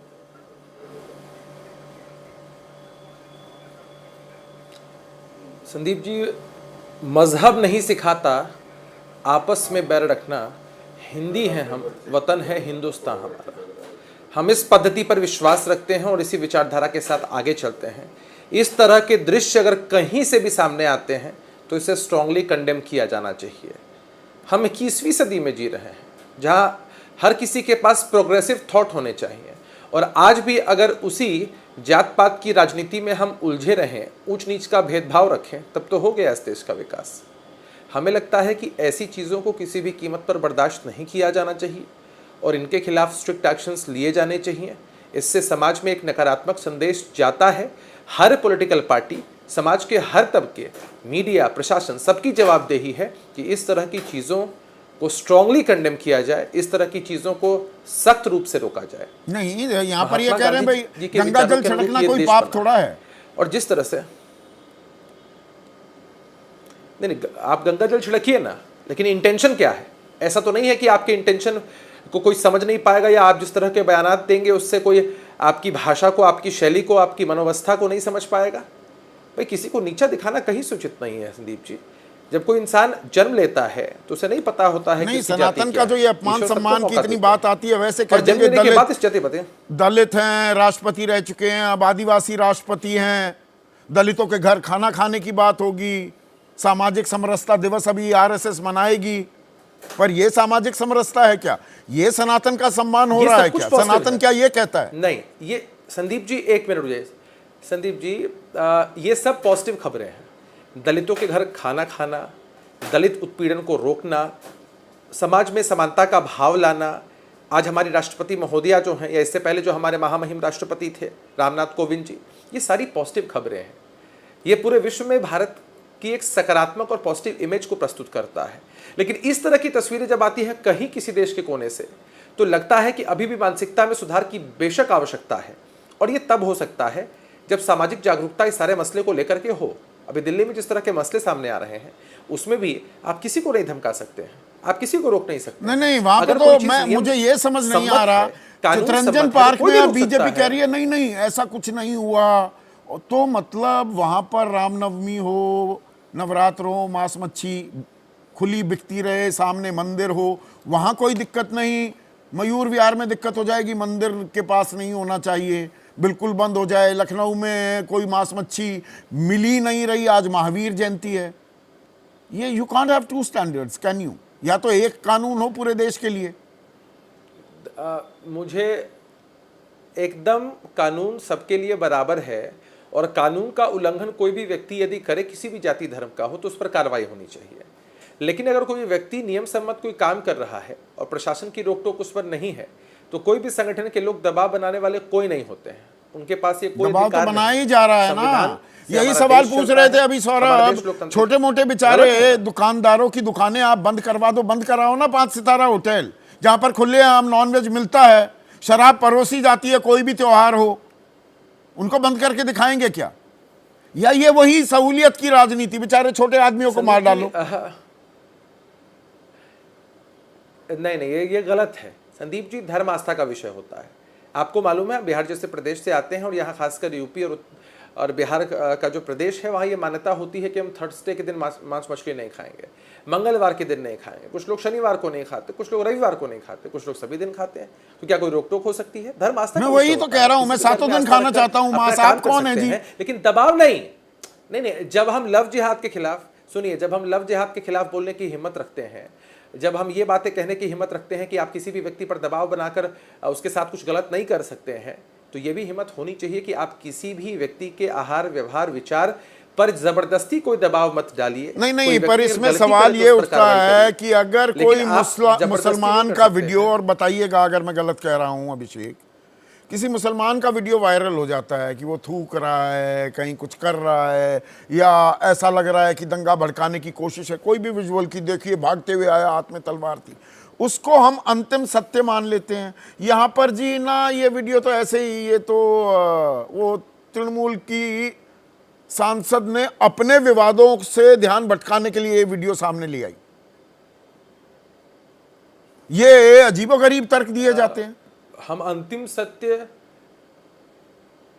संदीप जी, मजहब नहीं सिखाता आपस में बैर रखना। हिंदी हैं हम, वतन है हिंदुस्तान हमारा। हम इस पद्धति पर विश्वास रखते हैं और इसी विचारधारा के साथ आगे चलते हैं। इस तरह के दृश्य अगर कहीं से भी सामने आते हैं तो इसे स्ट्रांगली कंडेम किया जाना चाहिए। हम 21वीं सदी में जी रहे हैं जहां हर किसी के पास प्रोग्रेसिव थॉट होने चाहिए और आज भी अगर उसी जात पात की राजनीति में हम उलझे रहें, ऊंच नीच का भेदभाव रखें, तब तो हो गया इस देश का विकास। हमें लगता है कि ऐसी चीज़ों को किसी भी कीमत पर बर्दाश्त नहीं किया जाना चाहिए और इनके खिलाफ स्ट्रिक्ट एक्शंस लिए जाने चाहिए। इससे समाज में एक नकारात्मक संदेश जाता है। हर पॉलिटिकल पार्टी, समाज के हर तबके, मीडिया, प्रशासन, सबकी जवाबदेही है कि इस तरह की चीज़ों को स्ट्रांगली कंडेम किया जाए, इस तरह की चीज़ों को सख्त रूप से रोका जाए। नहीं, यहाँ पर ये महात्मा कह रहे हैं गांधी भाई जी के गंगा विचारों जल के अनुरूप छिड़कना ये कोई देश पाप बना। थोड़ा है। और जिस तरह से नहीं, आप गंगा जल छिड़किए ना, लेकिन इंटेंशन क्या है? ऐसा तो नहीं है कि आपके इंटेंशन को कोई समझ नहीं पाएगा, या आप जिस तरह के बयानात देंगे उससे कोई आपकी भाषा को, आपकी शैली को, आपकी मनोवस्था को नहीं समझ पाएगा। भाई किसी को नीचा दिखाना कहीं से उचित नहीं है संदीप जी। जब कोई इंसान जन्म लेता है तो उसे नहीं पता होता है नहीं, कि उसकी जाति सनातन क्या का जो है। ये अपमान ईश्वर सबको सम्मान की मौका इतनी देता है। बात आती है, वैसे और कह जन्म देंगे लेने के बाद इस जाति पते दलित हैं, राष्ट्रपति रह चुके हैं, अब आदिवासी राष्ट्रपति हैं, दलितों के घर खाना खाने की बात होगी, सामाजिक समरसता दिवस अभी आरएसएस मनाएगी, पर ये सामाजिक समरसता है क्या? ये सनातन का सम्मान हो ये रहा सब है कुछ क्या? possible सनातन है। क्या ये कहता है? नहीं, ये संदीप जी एक मिनट रुकिए। संदीप जी, ये सब पॉजिटिव खबरें हैं। दलितों के घर खाना खाना, दलित उत्पीड़न को रोकना, समाज में समानता का भाव लाना। आज हमारी राष्ट्रपति महोदया जो हैं, या इससे पहले जो हमारे महामहिम राष्ट्रपति थे रामनाथ कोविंद जी, ये सारी पॉजिटिव खबरें हैं। ये पूरे विश्व में भारत की एक सकारात्मक और पॉजिटिव इमेज को प्रस्तुत करता है। लेकिन इस तरह की तस्वीरें जब आती हैं कहीं किसी देश के कोने से, तो लगता है कि अभी भी मानसिकता में सुधार की बेशक आवश्यकता है, और ये तब हो सकता है जब सामाजिक जागरूकता इस सारे मसले को लेकर के हो। अभी दिल्ली में जिस तरह के मसले सामने आ रहे हैं, उसमें भी आप किसी को नहीं धमका सकते हैं, आप किसी को रोक नहीं सकते। नहीं, वहां पर अगर कोई तो चीज़ मुझे ये समझ नहीं सम्मत आ रहा। है, कानून चित्रंजन सम्मत है, पार्क कोई में भी रोक बीजेपी सकता कह है। रही है नहीं ऐसा कुछ नहीं हुआ, तो मतलब वहां पर रामनवमी हो, नवरात्र हो, मांस मच्छी खुली बिकती रहे, सामने मंदिर हो, वहां कोई दिक्कत नहीं। मयूर विहार में दिक्कत हो जाएगी, मंदिर के पास नहीं होना चाहिए, बिल्कुल बंद हो जाए। लखनऊ में कोई मांस मच्छी मिली नहीं रही, आज महावीर जयंती है। ये you can't have two standards, can you? या तो एक कानून हो पूरे देश के लिए। मुझे एकदम कानून सबके लिए बराबर है, और कानून का उल्लंघन कोई भी व्यक्ति यदि करे, किसी भी जाति धर्म का हो, तो उस पर कार्रवाई होनी चाहिए। लेकिन अगर कोई व्यक्ति नियम सम्मत कोई काम कर रहा है और प्रशासन की रोक टोक उस पर नहीं है, तो कोई भी संगठन के लोग दबाव बनाने वाले कोई नहीं होते हैं। उनके पास ये कोई दबाव तो अधिकार बनाया नहीं। ही जा रहा है संविधान ना। से यही हमारा सवाल देश पूछ चलता रहे थे है, अभी हमारा देश सौरभ, लोकतंत्र। छोटे मोटे गलत बेचारे है। दुकानदारों की दुकानें आप बंद करवा दो, बंद कराओ ना 5 सितारा होटल, जहां पर खुलेआम नॉनवेज मिलता है, शराब परोसी जाती है, कोई भी त्योहार हो, उनको बंद करके दिखाएंगे क्या? या ये वही सहूलियत की राजनीति, बेचारे छोटे आदमियों को मार डालो? नहीं, ये गलत है संदीप जी। धर्म आस्था का विषय होता है। आपको मालूम है, बिहार जैसे प्रदेश से आते हैं, और यहाँ खासकर यूपी और बिहार का जो प्रदेश है, वहाँ ये मान्यता होती है कि हम थर्सडे के दिन मांस मछली नहीं खाएंगे, मंगलवार के दिन नहीं खाएंगे, कुछ लोग शनिवार को नहीं खाते, कुछ लोग रविवार को नहीं खाते, कुछ लोग सभी दिन खाते हैं। तो क्या कोई रोक टोक हो सकती है? धर्म आस्था मैं का वही विषय तो होता कह है। रहा हूं, मैं किसी के 7 धर्म में दिन आस्था खाना रखकर चाहता हूं अपना मांस, काम आप कर कौन है सकते जी? हैं, लेकिन दबाव नहीं। जब हम लव जिहाद के खिलाफ, सुनिए, जब हम लव जिहाद के खिलाफ बोलने की हिम्मत रखते हैं, जब हम ये बातें कहने की हिम्मत रखते हैं कि आप किसी भी व्यक्ति पर दबाव बनाकर उसके साथ कुछ गलत नहीं कर सकते हैं, तो ये भी हिम्मत होनी चाहिए कि आप किसी भी व्यक्ति के आहार, व्यवहार, विचार पर जबरदस्ती कोई दबाव मत डालिए। नहीं, पर इसमें सवाल ये उठता है कि अगर कोई मुसलमान का वीडियो, और बताइएगा अगर मैं गलत कह रहा हूं अभिषेक, किसी मुसलमान का वीडियो वायरल हो जाता है कि वो थूक रहा है, कहीं कुछ कर रहा है, या ऐसा लग रहा है कि दंगा भड़काने की कोशिश है, कोई भी विजुअल की देखिए, भागते हुए आया, हाथ में तलवार थी, उसको हम अंतिम सत्य मान लेते हैं। यहाँ पर जी ना, ये वीडियो तो ऐसे ही, ये तो वो तृणमूल की सांसद ने अपने विवादों से ध्यान भटकाने के लिए ये वीडियो सामने ले आई। ये अजीबोगरीब तर्क दिए जाते हैं। हम अंतिम सत्य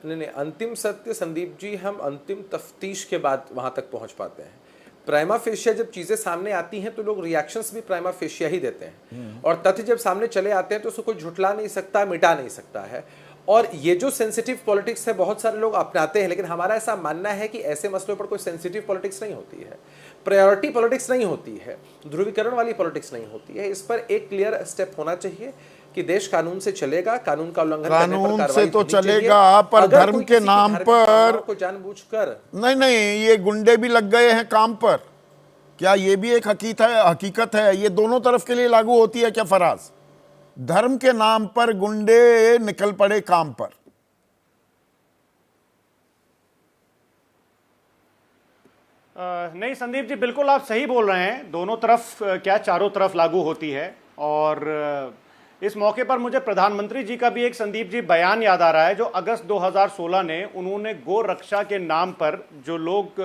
नहीं, अंतिम सत्य संदीप जी, हम अंतिम तफ्तीश के बाद वहां तक पहुंच पाते हैं। प्राइमा फेशिया जब चीजें सामने आती हैं तो लोग रिएक्शंस भी प्राइमा फेशिया ही देते हैं, और तथ्य जब सामने चले आते हैं तो उसको कोई झुठला नहीं सकता, मिटा नहीं सकता है। और ये जो सेंसिटिव पॉलिटिक्स है, बहुत सारे लोग अपनाते हैं, लेकिन हमारा ऐसा मानना है कि ऐसे मसलों पर कोई सेंसिटिव पॉलिटिक्स नहीं होती है, प्रायोरिटी पॉलिटिक्स नहीं होती है, ध्रुवीकरण वाली पॉलिटिक्स नहीं होती है। इस पर एक क्लियर स्टेप होना चाहिए। कि देश कानून से चलेगा, कानून का उल्लंघन करने पर कानून कार्रवाई से तो होनी चाहिए। चलेगा, पर अगर धर्म कोई के किसी की नाम धार्मिक पर भावनाओं को जानबूझकर नहीं, ये गुंडे भी लग गए हैं काम पर। क्या ये भी एक हकीकत है? ये दोनों तरफ के लिए लागू होती है क्या फराज? धर्म के नाम पर गुंडे निकल पड़े काम पर। नहीं संदीप जी, बिल्कुल आप सही बोल रहे हैं। दोनों तरफ क्या चारों तरफ लागू होती है। और इस मौके पर मुझे प्रधानमंत्री जी का भी एक संदीप जी बयान याद आ रहा है, जो अगस्त 2016 ने उन्होंने गो रक्षा के नाम पर जो लोग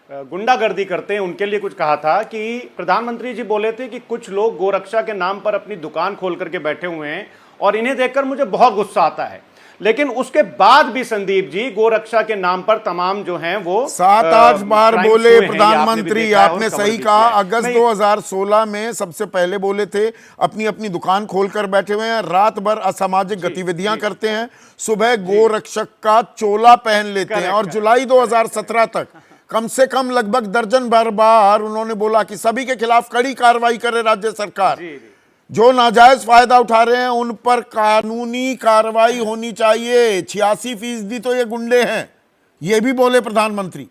गुंडागर्दी करते हैं उनके लिए कुछ कहा था। कि प्रधानमंत्री जी बोले थे कि कुछ लोग गोरक्षा के नाम पर अपनी दुकान खोल करके बैठे हुए हैं और इन्हें देखकर मुझे बहुत गुस्सा आता है। लेकिन उसके बाद भी संदीप जी गोरक्षा के नाम पर तमाम जो हैं वो 7-8 बार बोले प्रधानमंत्री। आपने कवर सही भी कहा। किया है। अगस्त मैं 2016 में सबसे पहले बोले थे अपनी अपनी दुकान खोलकर बैठे हुए हैं, रात भर असामाजिक गतिविधियां करते हैं, सुबह गोरक्षक का चोला पहन लेते हैं। और जुलाई 2017 तक कम से कम लगभग दर्जन भर बार उन्होंने बोला कि सभी के खिलाफ कड़ी कार्रवाई करे राज्य सरकार। जो नाजायज फायदा उठा रहे हैं उन पर कानूनी कार्रवाई होनी चाहिए। 86% तो ये गुंडे हैं, ये भी बोले प्रधानमंत्री।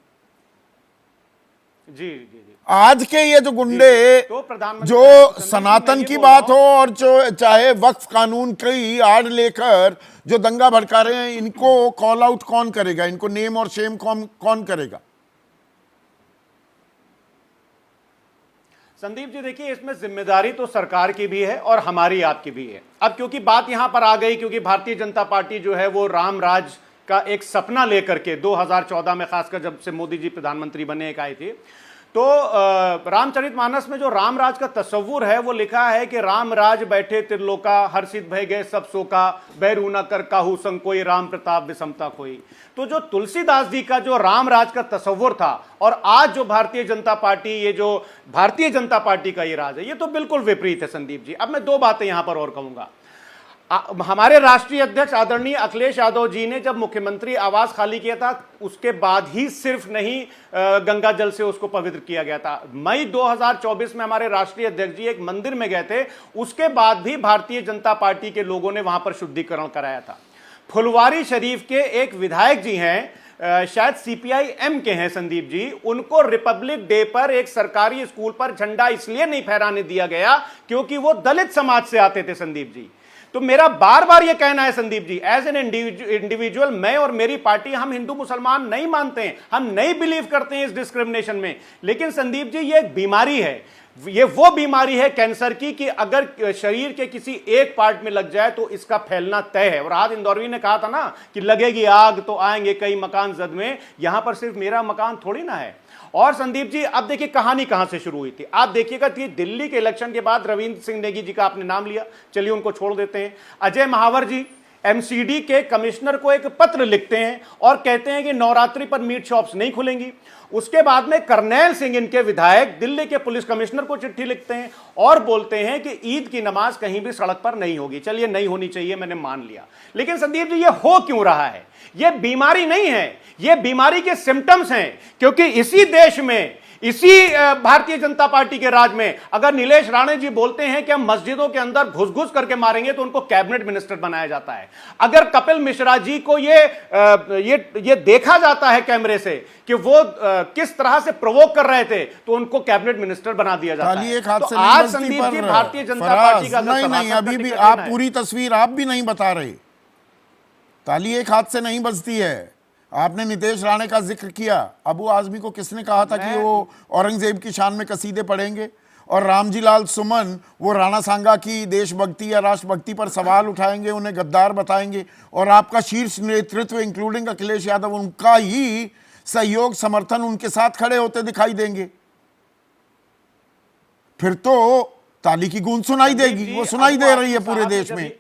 जी जी जी। आज के ये जो गुंडे तो प्रधानमंत्री जो सनातन की बात हो और जो चाहे वक्फ कानून की आड़ लेकर जो दंगा भड़का रहे हैं, इनको कॉल आउट कौन करेगा? इनको नेम और शेम कौन करेगा? संदीप जी देखिए, इसमें जिम्मेदारी तो सरकार की भी है और हमारी आपकी भी है। अब क्योंकि बात यहां पर आ गई, क्योंकि भारतीय जनता पार्टी जो है वो राम राज का एक सपना लेकर के 2014 में, खासकर जब से मोदी जी प्रधानमंत्री बने, एक आए थे, तो रामचरितमानस में जो राम राज का तस्वुर है वो लिखा है कि राम राज बैठे त्रिलोका, हर्षित भय गए सब शोका, बैरू न कर काहू संग कोई, राम प्रताप विषमता कोई। तो जो तुलसीदास जी का जो राम राज का तस्वुर था और आज जो भारतीय जनता पार्टी, ये जो भारतीय जनता पार्टी का ये राज है, ये तो बिल्कुल विपरीत है संदीप जी। अब मैं दो बातें यहां पर और कहूंगा। हमारे राष्ट्रीय अध्यक्ष आदरणीय अखिलेश यादव जी ने जब मुख्यमंत्री आवास खाली किया था, उसके बाद ही सिर्फ नहीं गंगा जल से उसको पवित्र किया गया था। मई 2024 में हमारे राष्ट्रीय अध्यक्ष जी एक मंदिर में गए थे, उसके बाद भी भारतीय जनता पार्टी के लोगों ने वहां पर शुद्धिकरण कराया था। फुलवारी शरीफ के एक विधायक जी हैं, शायद सीपीआई-एम के हैं संदीप जी, उनको रिपब्लिक डे पर एक सरकारी स्कूल पर झंडा इसलिए नहीं फहराने दिया गया क्योंकि वो दलित समाज से आते थे संदीप जी। तो मेरा बार बार यह कहना है Sandeep ji, as an individual, मैं और मेरी पार्टी, हम हिंदू मुसलमान नहीं मानते हैं, हम नहीं बिलीव करते हैं इस डिस्क्रिमिनेशन में। लेकिन संदीप जी ये एक बीमारी है, ये वो बीमारी है कैंसर की कि अगर शरीर के किसी एक पार्ट में लग जाए तो इसका फैलना तय है। और आज इंदौरवी ने कहा था ना कि लगेगी आग तो आएंगे कई मकान जद में, यहां पर सिर्फ मेरा मकान थोड़ी ना है। और संदीप जी अब देखिए कहानी कहां से शुरू हुई थी। आप देखिएगा कि दिल्ली के इलेक्शन के बाद रविंद्र सिंह नेगी जी का आपने नाम लिया, चलिए उनको छोड़ देते हैं। अजय महावर जी एमसीडी के कमिश्नर को एक पत्र लिखते हैं और कहते हैं कि नवरात्रि पर मीट शॉप्स नहीं खुलेंगी। उसके बाद में करनैल सिंह इनके विधायक दिल्ली के पुलिस कमिश्नर को चिट्ठी लिखते हैं और बोलते हैं कि ईद की नमाज कहीं भी सड़क पर नहीं होगी। चलिए नहीं होनी चाहिए, मैंने मान लिया। लेकिन संदीप जी ये हो क्यों रहा है? ये बीमारी नहीं है, ये बीमारी के सिम्टम्स हैं। क्योंकि इसी देश में, इसी भारतीय जनता पार्टी के राज में अगर नीलेश राणे जी बोलते हैं कि हम मस्जिदों के अंदर घुस घुस करके मारेंगे तो उनको कैबिनेट मिनिस्टर बनाया जाता है। अगर कपिल मिश्रा जी को ये देखा जाता है कैमरे से कि वो किस तरह से प्रोवोक कर रहे थे तो उनको कैबिनेट मिनिस्टर बना दिया जाता है। तो आज संदीप जी भारतीय जनता पार्टी का नहीं, अभी भी आप पूरी तस्वीर आप भी नहीं बता रहे। ताली एक हाथ से नहीं बजती है। आपने नितेश राणे का जिक्र किया, अबू आजमी को किसने कहा था कि वो औरंगजेब की शान में कसीदे पढ़ेंगे? और रामजी लाल सुमन वो राणा सांगा की देशभक्ति या राष्ट्रभक्ति पर सवाल उठाएंगे, उन्हें गद्दार बताएंगे। और आपका शीर्ष नेतृत्व इंक्लूडिंग अखिलेश यादव, उनका ही सहयोग समर्थन उनके साथ खड़े होते दिखाई देंगे। फिर तो ताली की गूंज सुनाई देगी, वो सुनाई दे रही है पूरे देश में।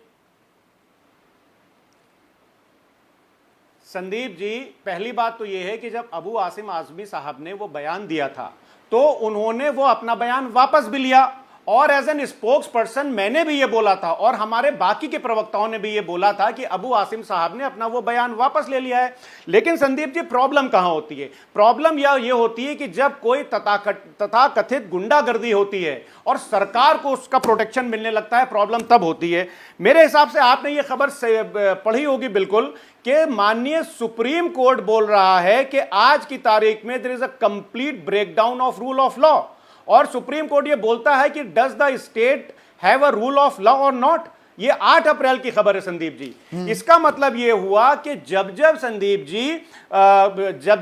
संदीप जी पहली बात तो यह है कि जब अबू आसिम आजमी साहब ने वो बयान दिया था तो उन्होंने वो अपना बयान वापस भी लिया और एज एन स्पोक्स पर्सन मैंने भी ये बोला था और हमारे बाकी के प्रवक्ताओं ने भी ये बोला था कि अबू आसिम साहब ने अपना वो बयान वापस ले लिया है। लेकिन संदीप जी, प्रॉब्लम कहां होती है? प्रॉब्लम ये होती है कि जब कोई तथाकथित गुंडागर्दी होती है और सरकार को उसका प्रोटेक्शन मिलने लगता है, प्रॉब्लम तब होती है। मेरे हिसाब से आपने ये खबर पढ़ी होगी बिल्कुल कि माननीय सुप्रीम कोर्ट बोल रहा है कि आज की तारीख में there is a complete breakdown of rule of law, और सुप्रीम कोर्ट ये बोलता है कि does the state have a rule of law और नॉट। ये 8 अप्रैल की खबर है संदीप जी। इसका मतलब ये हुआ कि जब संदीप जी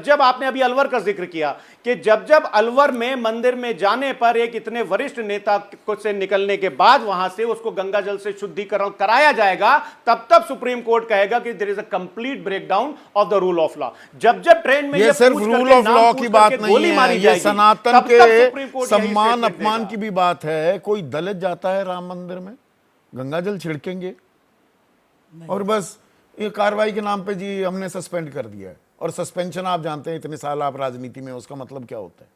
जब आपने अभी अलवर का जिक्र किया कि जब अलवर में मंदिर में जाने पर एक इतने वरिष्ठ नेता से निकलने के बाद वहां से उसको गंगा जल से शुद्धिकरण कराया जाएगा, तब सुप्रीम कोर्ट कहेगा कि there is a complete breakdown of the rule of law. जब ट्रेन में ये सिर्फ रूल ऑफ लॉ की बात नहीं है, ये सनातन के सम्मान अपमान की भी बात है। कोई दलित जाता है राम मंदिर में, गंगा जल छिड़केंगे और बस ये कार्रवाई के नाम पे जी हमने सस्पेंड कर दिया है। और सस्पेंशन आप जानते हैं, इतने साल आप राजनीति में, उसका मतलब क्या होता है?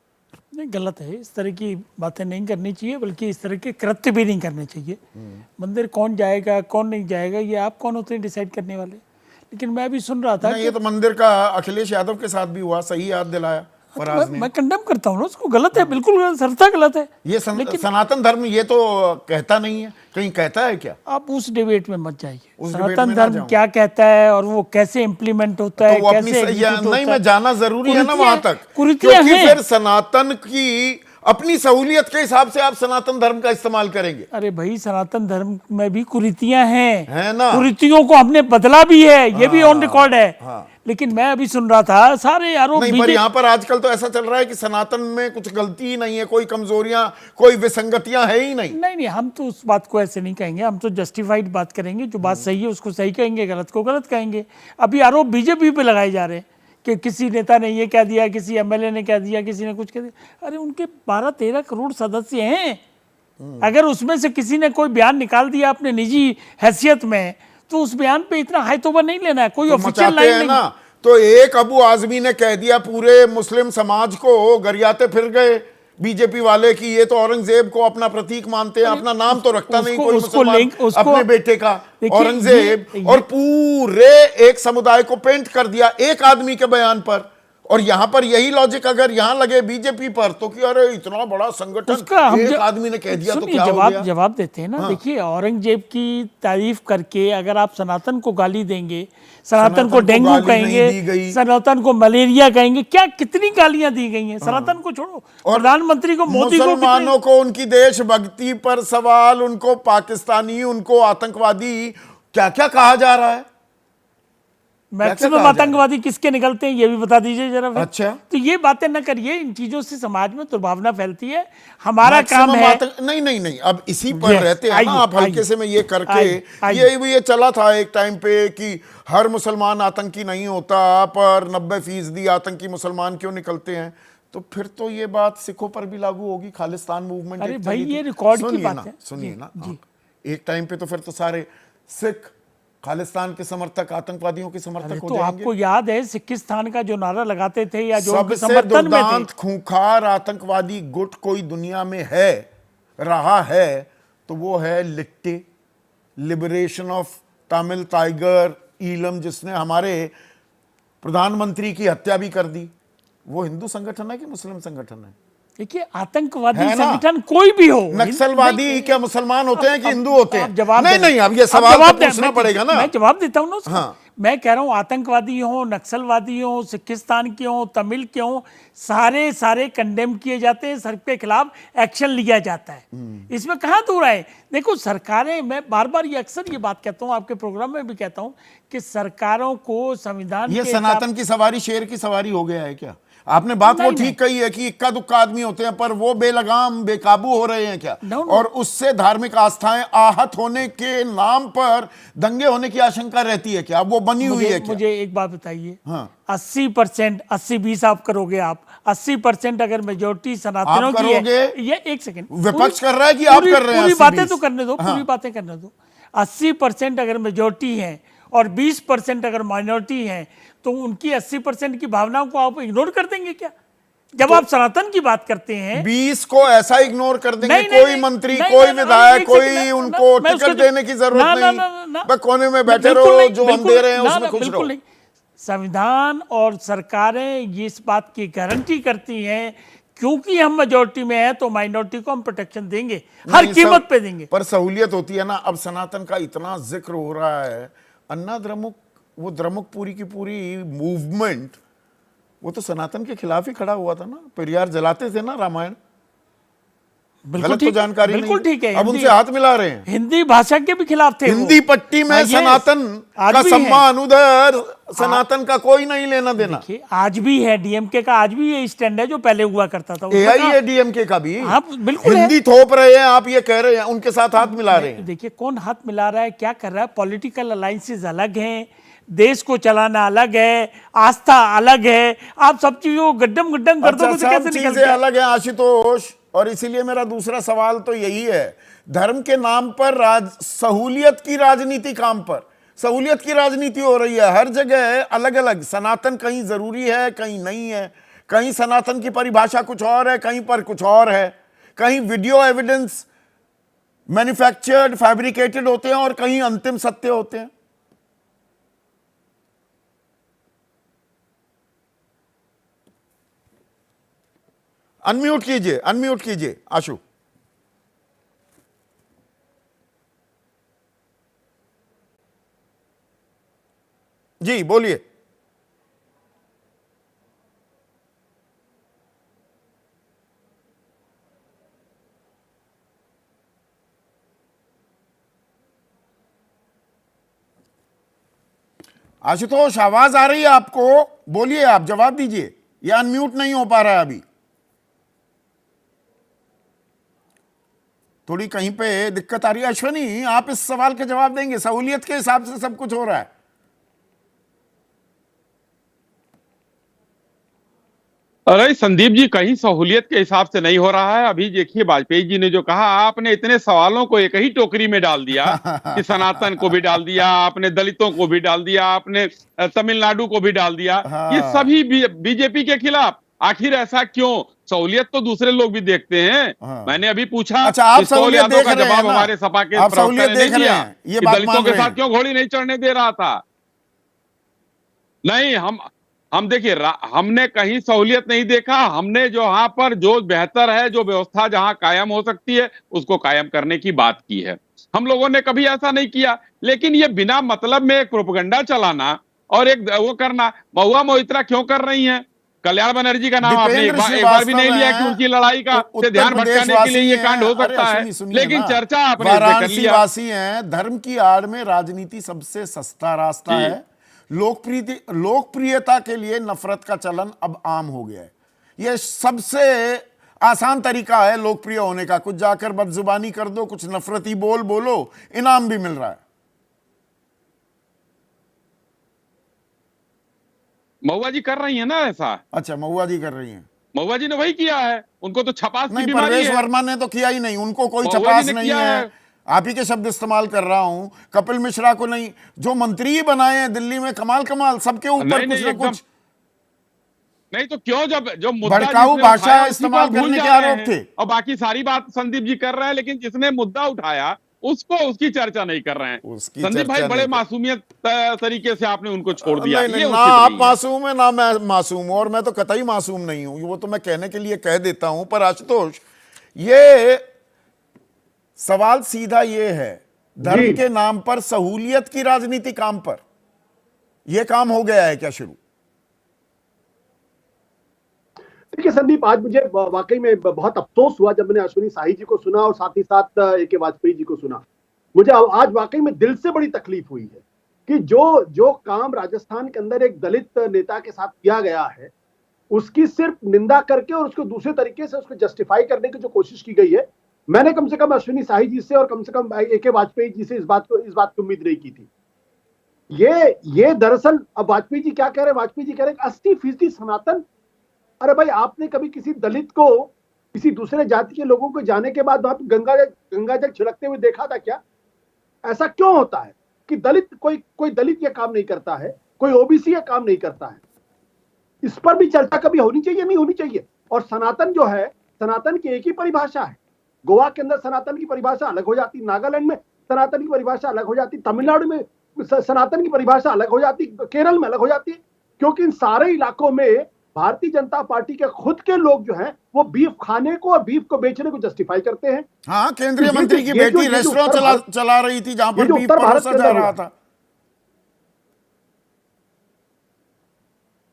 नहीं, गलत है। इस तरह की बातें नहीं करनी चाहिए, बल्कि इस तरह के कृत्य भी नहीं करने चाहिए। मंदिर कौन जाएगा कौन नहीं जाएगा, ये आप कौन होते हैं डिसाइड करने वाले? लेकिन मैं भी सुन रहा था ये तो मंदिर का अखिलेश यादव के साथ भी हुआ, सही याद दिलाया फराज ने। मैं कंडेम करता हूँ ना उसको, गलत है, बिल्कुल गलत, सरता गलत है। ये सनातन धर्म ये तो कहता नहीं है, कहीं कहता है क्या? आप उस डिबेट में मत जाइए। उस डिबेट सनातन में ना धर्म जाऊं। क्या कहता है और वो कैसे इम्प्लीमेंट होता है, तो वो अपनी कैसे execute होता नहीं, है। मैं जाना जरूरी है ना वहां तक, कुरीतियां क्योंकि हैं। फिर सनातन की अपनी सहूलियत के हिसाब से आप सनातन धर्म का इस्तेमाल करेंगे। अरे भाई, सनातन धर्म में भी कुरीतियां हैं, है ना? कुरीतियों को हमने बदला भी है, ये भी ऑन रिकॉर्ड है। लेकिन मैं अभी सुन रहा था सारे आरोप नहीं, पर यहाँ पर आजकल तो ऐसा चल रहा है कि सनातन में कुछ गलती ही नहीं है, कोई कमजोरियां, कोई विसंगतियां है ही नहीं। नहीं, हम तो उस बात को ऐसे नहीं कहेंगे, हम तो जस्टिफाइड बात करेंगे। जो बात सही है उसको सही कहेंगे, गलत को गलत कहेंगे। अभी आरोप बीजेपी पे लगाए जा रहे हैं कि किसी नेता ने ये कह दिया, किसी एमएलए ने कह दिया, किसी ने कुछ कह दिया। अरे उनके 12-13 करोड़ सदस्य हैं, अगर उसमें से किसी ने कोई बयान निकाल दिया अपने निजी हैसियत में, तो उस बयान पे इतना हाई तोबा नहीं लेना है। कोई ऑफिशियल लाइन नहीं। ना तो एक अबू आजमी ने कह दिया, पूरे मुस्लिम समाज को गरियाते फिर गए बीजेपी वाले की ये तो औरंगजेब को अपना प्रतीक मानते हैं। अपना नाम तो रखता नहीं कोई मुसलमान अपने बेटे का, औरंगजेब, और पूरे एक समुदाय को पेंट कर दिया एक आदमी के बयान पर। और यहां पर यही लॉजिक अगर यहां लगे बीजेपी पर, तो कि अरे इतना बड़ा संगठन एक आदमी ने कह दिया तो क्या हो गया? जवाब देते हैं ना। हाँ। देखिए, औरंगजेब की तारीफ करके अगर आप सनातन को गाली देंगे, सनातन को डेंगू कहेंगे, सनातन को मलेरिया कहेंगे, क्या कितनी गालियां दी गई हैं। सनातन को छोड़ो, प्रधानमंत्री को, मोदी को, मुसलमानों को उनकी देशभक्ति पर सवाल, उनको पाकिस्तानी, उनको आतंकवादी, क्या क्या कहा जा रहा है। मैक्सिमम आतंकवादी किसके निकलते हैं ये भी बता दीजिए जरा। अच्छा, तो ये बातें न करिए, इन चीजों से समाज में दुर्भावना फैलती है। हमारा काम है नहीं, अब इसी पर रहते हैं ना आप, हल्के से में ये करके ये चला था एक टाइम पे कि हर मुसलमान आतंकी नहीं होता, पर 90% आतंकी मुसलमान क्यों निकलते हैं। तो फिर तो ये बात सिखों पर भी लागू होगी, खालिस्तान मूवमेंट। अरे भाई, ये रिकॉर्ड की बात है। सुनिए ना, एक टाइम पे तो फिर तो सारे सिख खालिस्तान के समर्थक आतंकवादियों के समर्थक हो तो जाएंगे। आपको याद है सिक्किस्तान का जो नारा लगाते थे, या जो सबसे समर्थन में थे, खूंखार आतंकवादी गुट कोई दुनिया में है, रहा है, तो वो है LTTE, liberation of Tamil tiger Eelam, जिसने हमारे प्रधानमंत्री की हत्या भी कर दी। वो हिंदू संगठन है कि मुस्लिम संगठन है? देखिए, आतंकवादी संगठन कोई भी हो, नक्सलवादी क्या मुसलमान होते हैं कि हिंदू होते हैं? जवाब नहीं, अब ये सवाल तो पूछना पड़ेगा ना। मैं जवाब देता हूं ना उसको। हाँ। मैं कह रहा हूं, आतंकवादी हो, नक्सलवादी हो, सिक्किस्तान के हो, तमिल के हो, सारे कंडेम किए जाते हैं, सबके खिलाफ एक्शन लिया जाता है। इसमें कहां दूर है? देखो, सरकारें, मैं बार बार ये अक्सर ये बात कहता हूं, आपके प्रोग्राम में भी कहता हूं कि सरकारों को संविधान, ये सनातन की सवारी शेर की सवारी हो गया है क्या? आपने बात वो ठीक कही है कि इक्का दुक्का आदमी होते हैं, पर वो बेलगाम बेकाबू हो रहे हैं क्या? और उससे धार्मिक आस्थाएं आहत होने के नाम पर दंगे होने की आशंका रहती है क्या? वो बनी हुई है क्या? मुझे एक बात बताइए। हाँ। 80% 80-20 आप करोगे, आप 80% अगर मेजोरिटी सनातनों की है, ये एक सेकंड, विपक्ष कर रहा है कि आप कर रहे हैं? पूरी बातें तो करने दो, पूरी बातें करने दो। 80% अगर मेजोरिटी है और 20% अगर माइनॉरिटी है, तो उनकी 80% की भावनाओं को आप इग्नोर कर देंगे क्या? जब आप सनातन की बात करते हैं 20 को ऐसा इग्नोर कर देंगे, नहीं, नहीं, कोई नहीं, मंत्री, नहीं, कोई नहीं, विधायक, एक कोई सेकंड, उनको मैं उसको टिकट देने की जरूरत ना, ना, नहीं, ना, ना, बस कोने में बैठे बिल्कुल रहो, नहीं, जो हम बिल्कुल दे रहे हैं ना, उसमें ना, खुश बिल्कुल रहो। नहीं। संविधान और सरकारें ये इस बात की गारंटी करती हैं क्योंकि हम मेजोरिटी में हैं तो माइनॉरिटी को हम प्रोटेक्शन देंगे, हर नहीं, कीमत पे देंगे। पर सहूलियत होती है ना। अब सनातन का इतना जिक्र हो रहा है, अन्ना द्रमुक, वो द्रमुक पूरी की पूरी मूवमेंट, वो तो सनातन के खिलाफ ही खड़ा हुआ था ना। पेरियार जलाते थे ना रामायण। बिल्कुल गलत तो ठीक, जानकारी बिल्कुल नहीं, ठीक है। अब उनसे हाथ मिला रहे हैं। हिंदी भाषा के भी खिलाफ थे वो। हिंदी पट्टी में हाँ, yes, सनातन आज का भी है। सम्मान, उधर सनातन का कोई नहीं लेना देना। देखिए आज भी है, डीएमके का आज भी ये स्टैंड है जो पहले हुआ करता था। उसमें एआईएडीएमके का भी हाँ, बिल्कुल है। हिंदी थोप रहे हैं, आप ये कह रहे हैं उनके साथ हाथ मिला रहे हैं। देखिए कौन हाथ मिला रहा है, क्या कर रहा है, पॉलिटिकल अलायंसेस अलग हैं, देश को चलाना अलग है, आस्था अलग है। आप सब चीजों को गड्ढम गड्ढम कर दोगे तो सब कैसे निकल चीजें अलग है आशुतोष। और इसीलिए मेरा दूसरा सवाल तो यही है, धर्म के नाम पर सहूलियत की राजनीति, काम पर सहूलियत की राजनीति हो रही है हर जगह अलग अलग। सनातन कहीं जरूरी है, कहीं नहीं है, कहीं सनातन की परिभाषा कुछ और है, कहीं पर कुछ और है, कहीं वीडियो एविडेंस मैन्युफैक्चर्ड फैब्रिकेटेड होते हैं और कहीं अंतिम सत्य होते हैं। अनम्यूट कीजिए आशु। जी बोलिए। आशुतोष आवाज आ रही है आपको? बोलिए, आप जवाब दीजिए, या अनम्यूट नहीं हो पा रहा है अभी? थोड़ी कहीं पे दिक्कत आ रही है। अश्वनी, आप इस सवाल के जवाब देंगे? सहूलियत के हिसाब से सब कुछ हो रहा है। अरे संदीप जी, कहीं सहूलियत के हिसाब से नहीं हो रहा है। अभी देखिए वाजपेयी जी ने जो कहा, आपने इतने सवालों को एक ही टोकरी में डाल दिया कि सनातन को भी डाल दिया आपने, दलितों को भी डाल दिया आपने, तमिलनाडु को भी डाल दिया। ये सभी बीजेपी के खिलाफ। आखिर ऐसा क्यों? सहूलियत तो दूसरे लोग भी देखते हैं। मैंने अभी पूछा, अच्छा, आप पिस्तौल सहूलियत यादव देख का रहे हैं जवाब ना? हमारे सपा के आप प्रवक्ता सहूलियत ने नहीं देख रहे दिया हैं, ये कि बात दलितों मान के रहे साथ हैं। क्यों घोड़ी नहीं चढ़ने दे रहा था। नहीं, हम देखिए, हमने कहीं सहूलियत नहीं देखा। हमने जो यहाँ पर जो बेहतर है, जो व्यवस्था जहां कायम हो सकती है, उसको कायम करने की बात की है। हम लोगों ने कभी ऐसा नहीं किया। लेकिन ये बिना मतलब में एक प्रोपेगेंडा चलाना और एक वो करना, महुआ मोहित्रा क्यों कर रही हैं? कल्याण बनर्जी का नाम आपने एक बार भी नहीं लिया कि उनकी लड़ाई का से ध्यान भटकाने के लिए ये कांड हो सकता है। लेकिन चर्चा आपने इस पे कर लिया। वाराणसी हैं, धर्म की आड़ में राजनीति सबसे सस्ता रास्ता है। लोकप्रियता के लिए नफरत का चलन अब आम हो गया है। यह सबसे आसान तरीका है लोकप्रिय होने का। कुछ जाकर बदजुबानी कर दो, कुछ नफरती बोलो, इनाम भी मिल रहा है। महुआ जी कर रही है ना ऐसा। अच्छा, महुआ जी कर रही हैं। महुआ जी ने वही किया है। उनको तो छपास की नहीं, बीमारी परवेश है। वर्मा ने तो किया ही नहीं, उनको कोई महुआ जी छपास ने नहीं किया है। है। आप ही के शब्द इस्तेमाल कर रहा हूं। कपिल मिश्रा को नहीं, जो मंत्री ही बनाए हैं दिल्ली में, कमाल सबके ऊपर नहीं, कुछ ना एकदम। कुछ नहीं तो क्यों, जब जो मुद्दा भड़काऊ जिसने भाषा उठाया, उसी इस्तेमाल को भूल करने के जा रहे आरोप हैं। थे। और बाकी सारी बात संदीप जी कर रहे हैं, लेकिन जिसने मुद्दा उठाया उसकी चर्चा नहीं कर रहे हैं। उसकी संदीप भाई चर्चा बड़े नहीं कर- मासूमियत तरीके से आपने उनको छोड़ दिया। नहीं, ये ना उचित आप नहीं है। मासूम है ना मैं मासूम हूं, और मैं तो कतई मासूम नहीं हूं। वो तो मैं कहने के लिए कह देता हूं। पर आशुतोष, ये सवाल सीधा ये है, धर्म के नाम पर सहूलियत की राजनीति, काम पर यह काम हो गया है क्या शुरू? देखिए संदीप, आज मुझे वाकई में बहुत अफसोस हुआ जब मैंने अश्विनी शाही जी को सुना और साथ ही साथ ए.के. वाजपेयी जी को सुना। मुझे आज वाकई में दिल से बड़ी तकलीफ हुई है कि जो काम राजस्थान के अंदर एक दलित नेता के साथ किया गया है, उसकी सिर्फ निंदा करके और उसको दूसरे तरीके से उसको जस्टिफाई करने की जो कोशिश की गई है, मैंने कम से कम अश्विनी शाही जी से और कम से कम ए.के. वाजपेयी जी से इस बात की उम्मीद नहीं की थी। ये दरअसल अब वाजपेयी जी क्या कह रहे हैं? वाजपेयी जी कह रहे हैं 80% सनातन। अरे भाई, आपने कभी किसी दलित को, किसी दूसरे जाति के लोगों को जाने के बाद वहां गंगा जल छिड़कते हुए देखा था क्या? ऐसा क्यों होता है कि कोई दलित ये काम नहीं करता है, कोई ओबीसी ये काम नहीं करता है? इस पर भी चर्चा कभी होनी चाहिए, नहीं होनी चाहिए? और सनातन जो है, सनातन की एक ही परिभाषा है। गोवा के अंदर सनातन की परिभाषा अलग हो जाती, नागालैंड में सनातन की परिभाषा अलग हो जाती, तमिलनाडु में सनातन की परिभाषा अलग हो जाती, केरल में अलग हो जाती है, क्योंकि इन सारे इलाकों में भारतीय जनता पार्टी के खुद के लोग जो हैं वो बीफ खाने को और बीफ को बेचने को जस्टिफाई करते हैं। हाँ, केंद्रीय ये जो- मंत्री की ये जो- बेटी ये जो रेस्टोरेंट उत्तर भारत- चला रही थी जहां ये पर जो बीफ उत्तर भारत परोसा के जा अंदर रहा हुआ। था।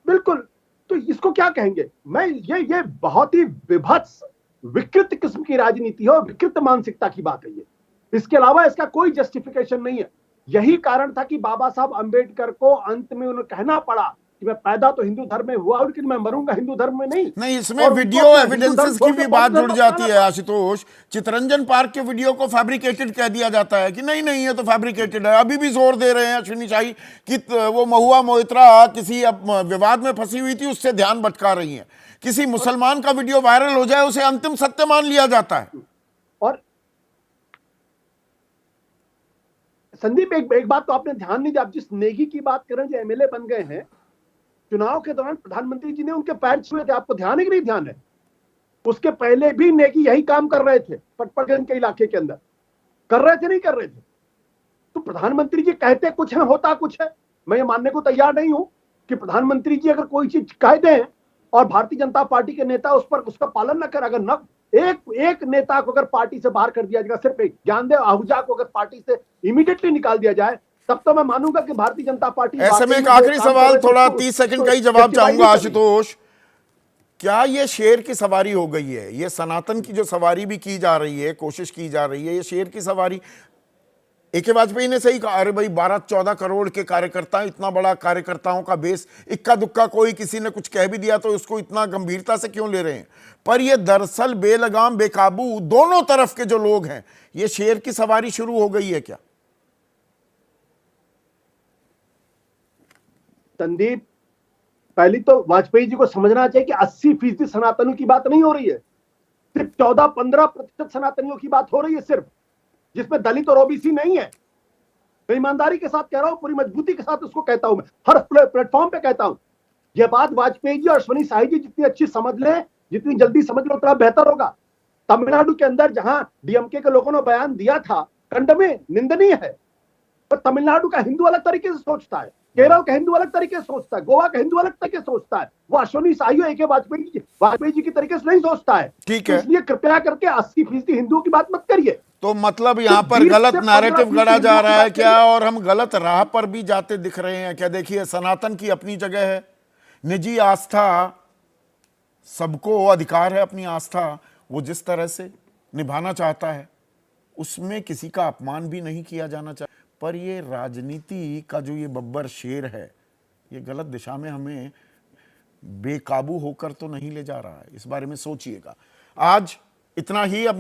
बिल्कुल। तो इसको क्या कहेंगे? मैं ये बहुत ही विभत्स विकृत किस्म की राजनीति है और विकृत मानसिकता की बात है ये। इसके अलावा इसका कोई जस्टिफिकेशन नहीं है। यही कारण था कि बाबा साहब अंबेडकर को अंत में उन्हें कहना पड़ा कि मैं पैदा तो हिंदू धर्म में हुआ लेकिन मैं मरूंगा हिंदू धर्म में नहीं। नहीं, इसमें और उनको वीडियो अपना हिंदू एविडेंसेस धर्म की छोड़ भी के बात बौद्ध जुड़ धर्म जाती है अपनाना आशुतोष। चितरंजन पार्क के वीडियो को फैब्रिकेटेड कह दिया जाता है कि नहीं नहीं ये तो फैब्रिकेटेड है। अभी भी जोर दे रहे हैं अश्विनी शाही कि वो महुआ मोइत्रा किसी विवाद में फंसी हुई थी, उससे ध्यान भटका रही है। किसी मुसलमान का वीडियो वायरल हो जाए उसे अंतिम सत्य मान लिया जाता है। और संदीप एक बात तो आपने ध्यान नहीं दिया, आप जिस नेगी की बात कर रहे हैं जो एमएलए बन गए हैं, चुनाव के दौरान प्रधानमंत्री जी ने उनके पैर छुए थे, आपको ध्यान है कि नहीं ध्यान है? उसके पहले भी नेगी यही काम कर रहे थे पटपड़गंज के इलाके के अंदर, कर रहे थे नहीं कर रहे थे? तो प्रधानमंत्री जी कहते कुछ है होता कुछ है। मैं ये मानने को तैयार नहीं हूं कि प्रधानमंत्री जी अगर कोई चीज कह दें और भारतीय जनता पार्टी के नेता उस पर उसका पालन न कर, अगर न एक नेता को अगर पार्टी से बाहर कर दिया जाएगा, सिर्फ एक ज्ञानदेव आहूजा को अगर पार्टी से इमीडिएटली निकाल दिया जाए, तब तो मैं मानूंगा कि भारतीय जनता पार्टी ऐसे में एक आखिरी सवाल, थोड़ा 30 सेकंड का ही जवाब चाहूंगा आशुतोष। क्या ये शेर की सवारी हो गई है? ये सनातन की जो सवारी भी की जा रही है, कोशिश की जा रही है, ये शेर की सवारी। ए.के. वाजपेयी ने सही कहा, अरे भाई 12-14 करोड़ के कार्यकर्ता, इतना बड़ा कार्यकर्ताओं का बेस, इक्का दुक्का कोई किसी ने कुछ कह भी दिया तो उसको इतना गंभीरता से क्यों ले रहे हैं? पर ये दरअसल बेलगाम बेकाबू दोनों तरफ के जो लोग हैं, ये शेर की सवारी शुरू हो गई है क्या? संदीप, पहली तो वाजपेयी जी को समझना चाहिए कि 80% सनातनियों की बात नहीं हो रही है, सिर्फ 14-15% सनातनियों की बात हो रही है सिर्फ, जिसमें दलित और ओबीसी नहीं है। मैं ईमानदारी के साथ कह रहा हूं, पूरी मजबूती के साथ उसको कहता हूं, मैं हर प्लेटफॉर्म पे कहता हूं। यह बात वाजपेयी जी और अश्विनी शाही जी जितनी अच्छी समझ लें, जितनी जल्दी समझ लो उतना बेहतर होगा। तमिलनाडु के अंदर जहां डीएमके के लोगों ने बयान दिया था, खंडनीय, निंदनीय है। पर तमिलनाडु का हिंदू अलग तरीके से सोचता है, केरल का हिंदू अलग तरीके से सोचता है, गोवा का हिंदू अलग तरीके से सोचता है। वो अश्विनी शाही और ए.के. वाजपेयी जी की तरीके से नहीं सोचता है। ठीक है। इसलिए कृपया करके 80% हिंदुओं की बात मत करिए। तो मतलब यहां पर 20 गलत से नैरेटिव 15% गढ़ा जा रहा है हिंदुओं की क्या? बात और हम गलत राह पर भी जाते दिख रहे हैं क्या? देखिए, सनातन की अपनी जगह है, निजी आस्था, सबको अधिकार है अपनी आस्था, वो जिस तरह से निभाना चाहता है उसमें किसी का अपमान भी नहीं किया जाना चाहिए। पर ये राजनीति का जो ये बब्बर शेर है, ये गलत दिशा में हमें बेकाबू होकर तो नहीं ले जा रहा है। इस बारे में सोचिएगा। आज इतना ही। अब